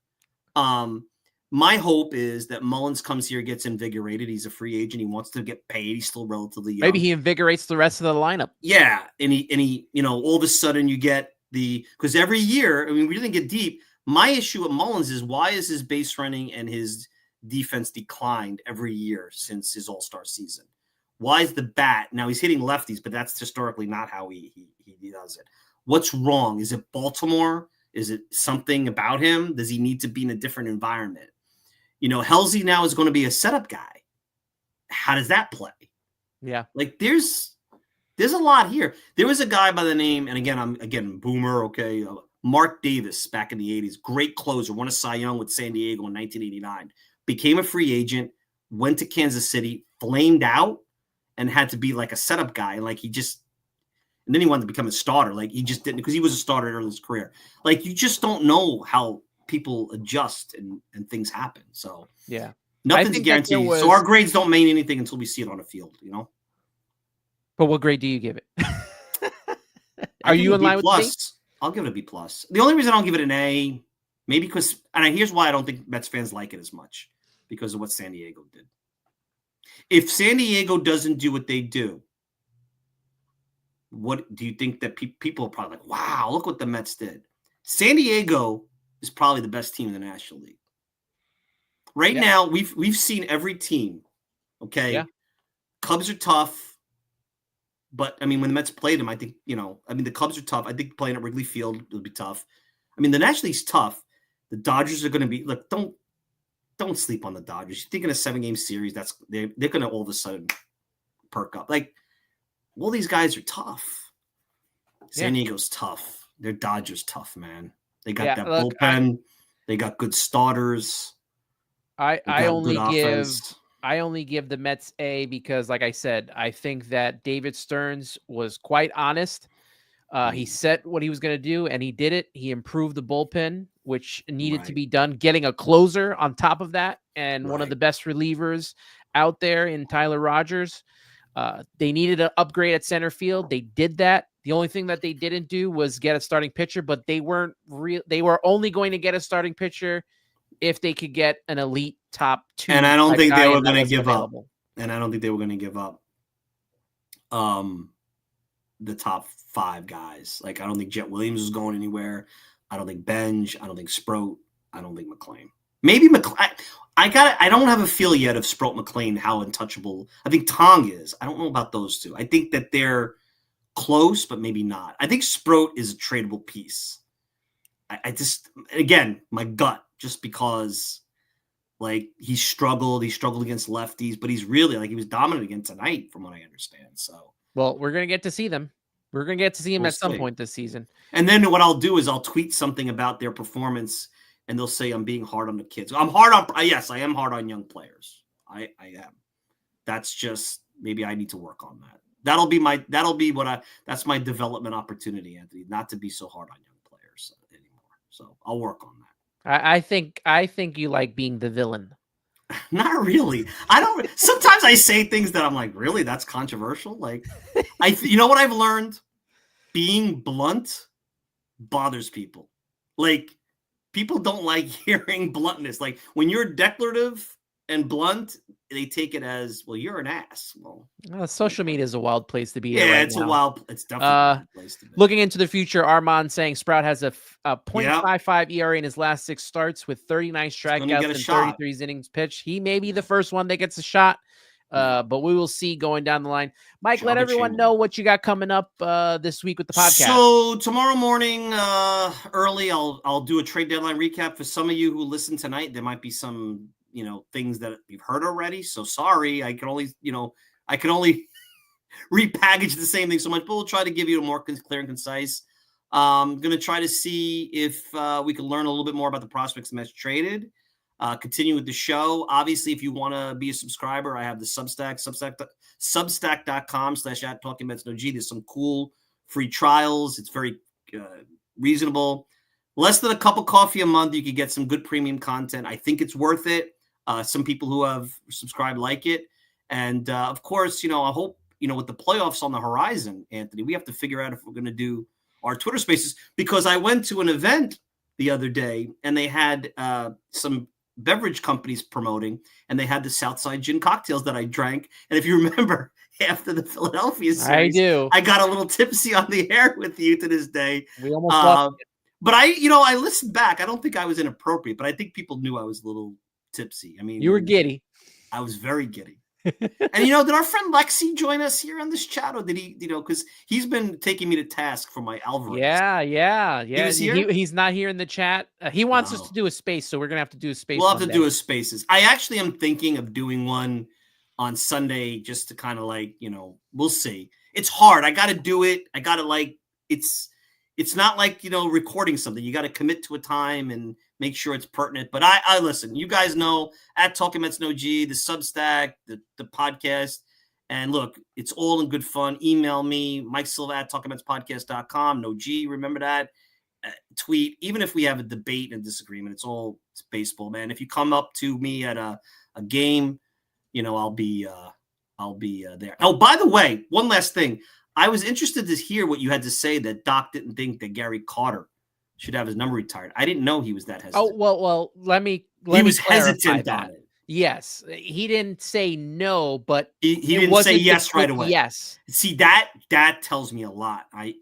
My hope is that Mullins comes here, gets invigorated. He's a free agent. He wants to get paid. He's still relatively young. Maybe he invigorates the rest of the lineup. Yeah. And he, all of a sudden you get because every year, I mean, we didn't get deep. My issue with Mullins is why is his base running and his defense declined every year since his All-Star season? Why is the bat? Now he's hitting lefties, but that's historically not how he does it. What's wrong? Is it Baltimore? Is it something about him? Does he need to be in a different environment? Helsley now is going to be a setup guy. How does that play? Yeah. Like there's a lot here. There was a guy by the name, and again, boomer, okay, Mark Davis back in the 80s, great closer, won a Cy Young with San Diego in 1989, became a free agent, went to Kansas City, flamed out, and had to be like a setup guy. And and then he wanted to become a starter. Like he just didn't, because he was a starter early in his career. Like you just don't know how people adjust and things happen. So yeah, nothing's guaranteed. So our grades don't mean anything until we see it on a field, But what grade do you give it? Are you in line with me? I'll give it a B+. The only reason I'll give it an A, maybe because, and here's why I don't think Mets fans like it as much, because of what San Diego did. If San Diego doesn't do what they do, what do you think that people are probably like, wow, look what the Mets did? San Diego is probably the best team in the National League. Right now, we've seen every team, okay? Yeah. Cubs are tough. But, I mean, when the Mets played them, I think, the Cubs are tough. I think playing at Wrigley Field will be tough. I mean, the National League's tough. The Dodgers are going to be look. Don't sleep on the Dodgers. You think in a 7-game series, they're going to all of a sudden perk up. Like all these guys are tough. San Diego's tough. Their Dodgers tough, man. They got that bullpen. They got good starters. I only give the Mets A because, like I said, I think that David Stearns was quite honest. He said what he was going to do, and he did it. He improved the bullpen, which needed to be done. Getting a closer on top of that, and one of the best relievers out there in Tyler Rogers. They needed an upgrade at center field. They did that. The only thing that they didn't do was get a starting pitcher, but they weren't real. They were only going to get a starting pitcher if they could get an elite top 2. And I don't think they were going to give up. And I don't think they were going to give up the top 5 guys. Like, I don't think Jet Williams is going anywhere. I don't think Benj. I don't think Sproat. I don't think McClain. Maybe McClain. I don't have a feel yet of Sproat, McClain, how untouchable. I think Tong is. I don't know about those two. I think that they're close, but maybe not. I think Sproat is a tradable piece. I just, again, my gut, just because, like, he struggled against lefties, but he's really, like, he was dominant again tonight, from what I understand. So, well, we're gonna get to see them. We're gonna get to see him at some point this season. And then what I'll do is I'll tweet something about their performance, and they'll say I'm being hard on the kids. I'm hard on. Yes, I am hard on young players. I am. That's just, maybe I need to work on that. That's my development opportunity, Anthony, not to be so hard on young players anymore. So I'll work on that. I think you like being the villain. Not really. Sometimes I say things that I'm like, really? That's controversial. Like, you know what I've learned? Being blunt bothers people. Like, people don't like hearing bluntness. Like, when you're declarative and blunt, they take it as, well, you're an ass. Well, social media is a wild place to be. Yeah, it's definitely a wild place to be. Looking into the future, Armand saying Sprout has a .55 ERA in his last 6 starts with 39 strikeouts and 33 innings pitched. He may be the first one that gets a shot, but we will see going down the line. Mike, let everyone know what you got coming up this week with the podcast. So tomorrow morning, early, I'll do a trade deadline recap. For some of you who listen tonight, there might be some things that you've heard already. So sorry, I can only repackage the same thing so much, but we'll try to give you a more clear and concise. I'm going to try to see if we can learn a little bit more about the prospects the Mets traded. Continue with the show. Obviously, if you want to be a subscriber, I have the substack.com/@talkingmetsnog. There's some cool free trials. It's very reasonable. Less than a cup of coffee a month, you could get some good premium content. I think it's worth it. Some people who have subscribed like it. And of course, I hope, with the playoffs on the horizon, Anthony, we have to figure out if we're going to do our Twitter spaces, because I went to an event the other day and they had some beverage companies promoting, and they had the Southside gin cocktails that I drank. And if you remember, after the Philadelphia series, I got a little tipsy on the air with you to this day. We almost but I listened back. I don't think I was inappropriate, but I think people knew I was a little tipsy. I mean, you were giddy. I was very giddy. And did our friend Lexi join us here on this chat, or did he? Because he's been taking me to task for my Alvarez. Yeah. He's not here in the chat. He wants us to do a space, so we're gonna have to do a space. We'll have to do a spaces. I actually am thinking of doing one on Sunday, just to kind of we'll see. It's hard. I got to do it. I got to It's not like, recording something. You got to commit to a time and make sure it's pertinent. But I listen. You guys know, at Talkin Mets No G, the Substack, the podcast. And look, it's all in good fun. Email me, Mike Silva at talkinmetspodcast.com. No G, remember that. Tweet. Even if we have a debate and disagreement, it's baseball, man. If you come up to me at a game, I'll be there. Oh, by the way, one last thing. I was interested to hear what you had to say, that Doc didn't think that Gary Carter should have his number retired. I didn't know he was that hesitant. Oh, well, let me he was hesitant on it. Yes. He didn't say no, but he didn't say yes right away. Yes. See, that tells me a lot. I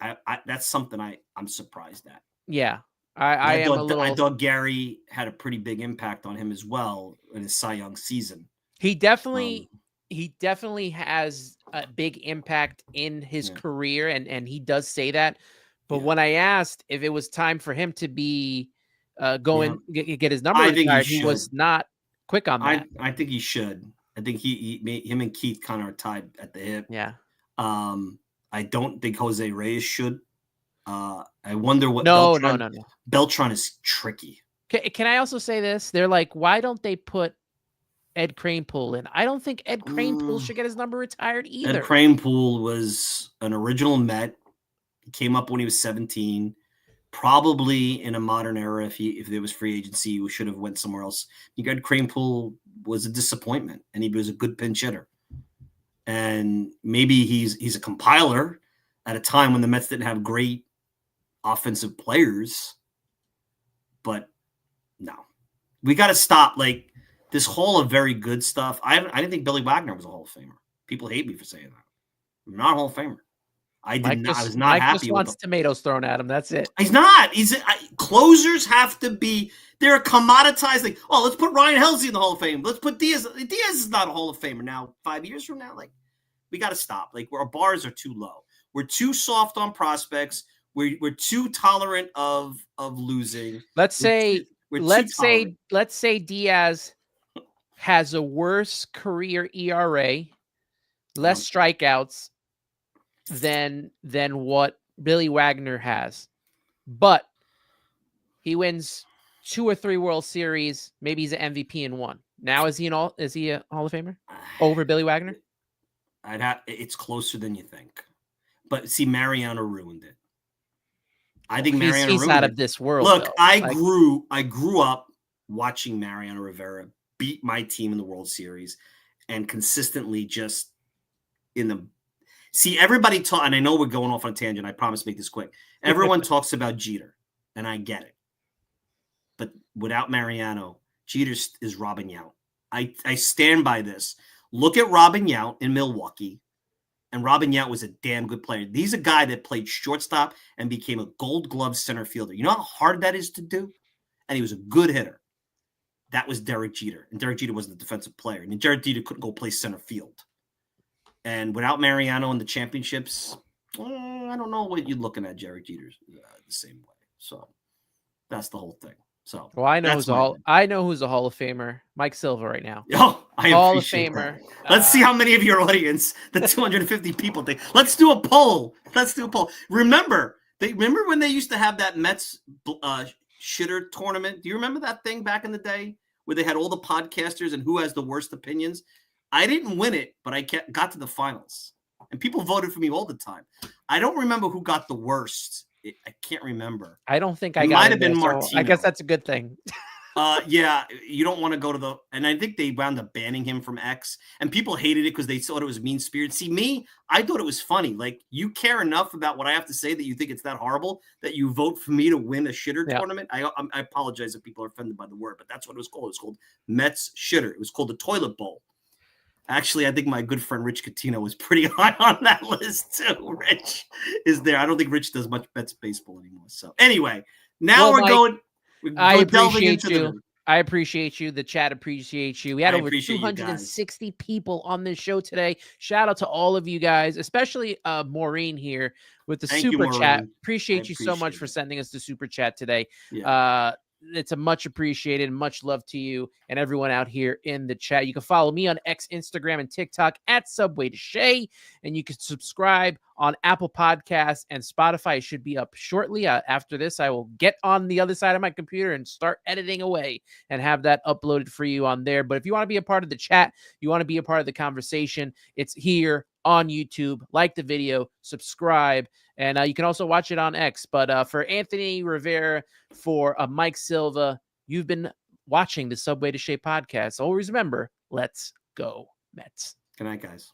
that's something I'm surprised at. Yeah. I thought Gary had a pretty big impact on him as well in his Cy Young season. He definitely has a big impact in his career, and he does say that. But when I asked if it was time for him to be get his number I think retired. he He was should. not quick on that. I think he should. I think him and Keith kind of are tied at the hip. Yeah. I don't think Jose Reyes should. I wonder what No. Beltran is tricky. Can I also say this? They're like, why don't they put Ed Kranepool in? I don't think Ed Kranepool should get his number retired either. Ed Kranepool was an original Met. He came up when he was 17. Probably in a modern era, if there was free agency, we should have went somewhere else. You got Kranepool was a disappointment, and he was a good pinch hitter. And maybe he's a compiler at a time when the Mets didn't have great offensive players. But no, we got to stop like this Hall of Very Good stuff. I didn't think Billy Wagner was a Hall of Famer. People hate me for saying that. I'm not a Hall of Famer. I was not Mike happy. Just wants tomatoes thrown at him. That's it. He's not. Closers have to be. They're commoditized. Like, oh, let's put Ryan Helsley in the Hall of Fame. Let's put Diaz. Diaz is not a Hall of Famer now. 5 years from now, like we got to stop. Like our bars are too low. We're too soft on prospects. We're too tolerant of losing. Let's say Diaz has a worse career ERA, less strikeouts than what Billy Wagner has, but he wins 2 or 3 World Series. Maybe he's an MVP in one. Now is he a Hall of Famer over Billy Wagner? It's closer than you think, but see, Mariano ruined it. I think Mariano he's out of this world. Look, though. I grew up watching Mariano Rivera beat my team in the World Series, and consistently just in the. See, everybody talk, and I know we're going off on a tangent. I promise to make this quick. Everyone talks about Jeter, and I get it. But without Mariano, Jeter is Robin Yount. I stand by this. Look at Robin Yount in Milwaukee, and Robin Yount was a damn good player. He's a guy that played shortstop and became a Gold Glove center fielder. You know how hard that is to do? And he was a good hitter. That was Derek Jeter, and Derek Jeter wasn't a defensive player. And Derek Jeter couldn't go play center field. And without Mariano in the championships, I don't know what you're looking at Derek Jeter's the same way. So that's the whole thing. So well, I know who's a Hall of Famer, Mike Silva right now. Oh, I Hall of appreciate Famer. That. Let's see how many of your audience, the 250 people think. Let's do a poll. Remember when they used to have that Mets shitter tournament? Do you remember that thing back in the day where they had all the podcasters and who has the worst opinions? I didn't win it, but I got to the finals, and people voted for me all the time. I don't remember who got the worst. I can't remember. I don't think I got. Might have been Martino. So I guess that's a good thing. Yeah, you don't want to go to the. And I think they wound up banning him from X, and people hated it because they thought it was mean spirited. See, me, I thought it was funny. Like, you care enough about what I have to say that you think it's that horrible that you vote for me to win a shitter tournament. I apologize if people are offended by the word, but that's what it was called. It was called Mets Shitter. It was called the Toilet Bowl. Actually, I think my good friend Rich Catino was pretty high on that list too. Rich is there. I don't think Rich does much Mets baseball anymore. So anyway, now we're going. I appreciate you. I appreciate you. The chat appreciates you. We had over 260 people on this show today. Shout out to all of you guys, especially Maureen here with the super chat. Appreciate you so much for sending us the super chat today. Yeah. It's a much appreciated, much love to you and everyone out here in the chat. You can follow me on X, Instagram, and TikTok at Subway to Shea, and you can subscribe on Apple Podcasts and Spotify. It should be up shortly. After this, I will get on the other side of my computer and start editing away and have that uploaded for you on there. But if you want to be a part of the chat, you want to be a part of the conversation, it's here on YouTube. Like the video, subscribe, and you can also watch it on X. But for Anthony Rivera, for Mike Silva, you've been watching the Subway to Shea podcast. Always remember, let's go Mets. Good night, guys.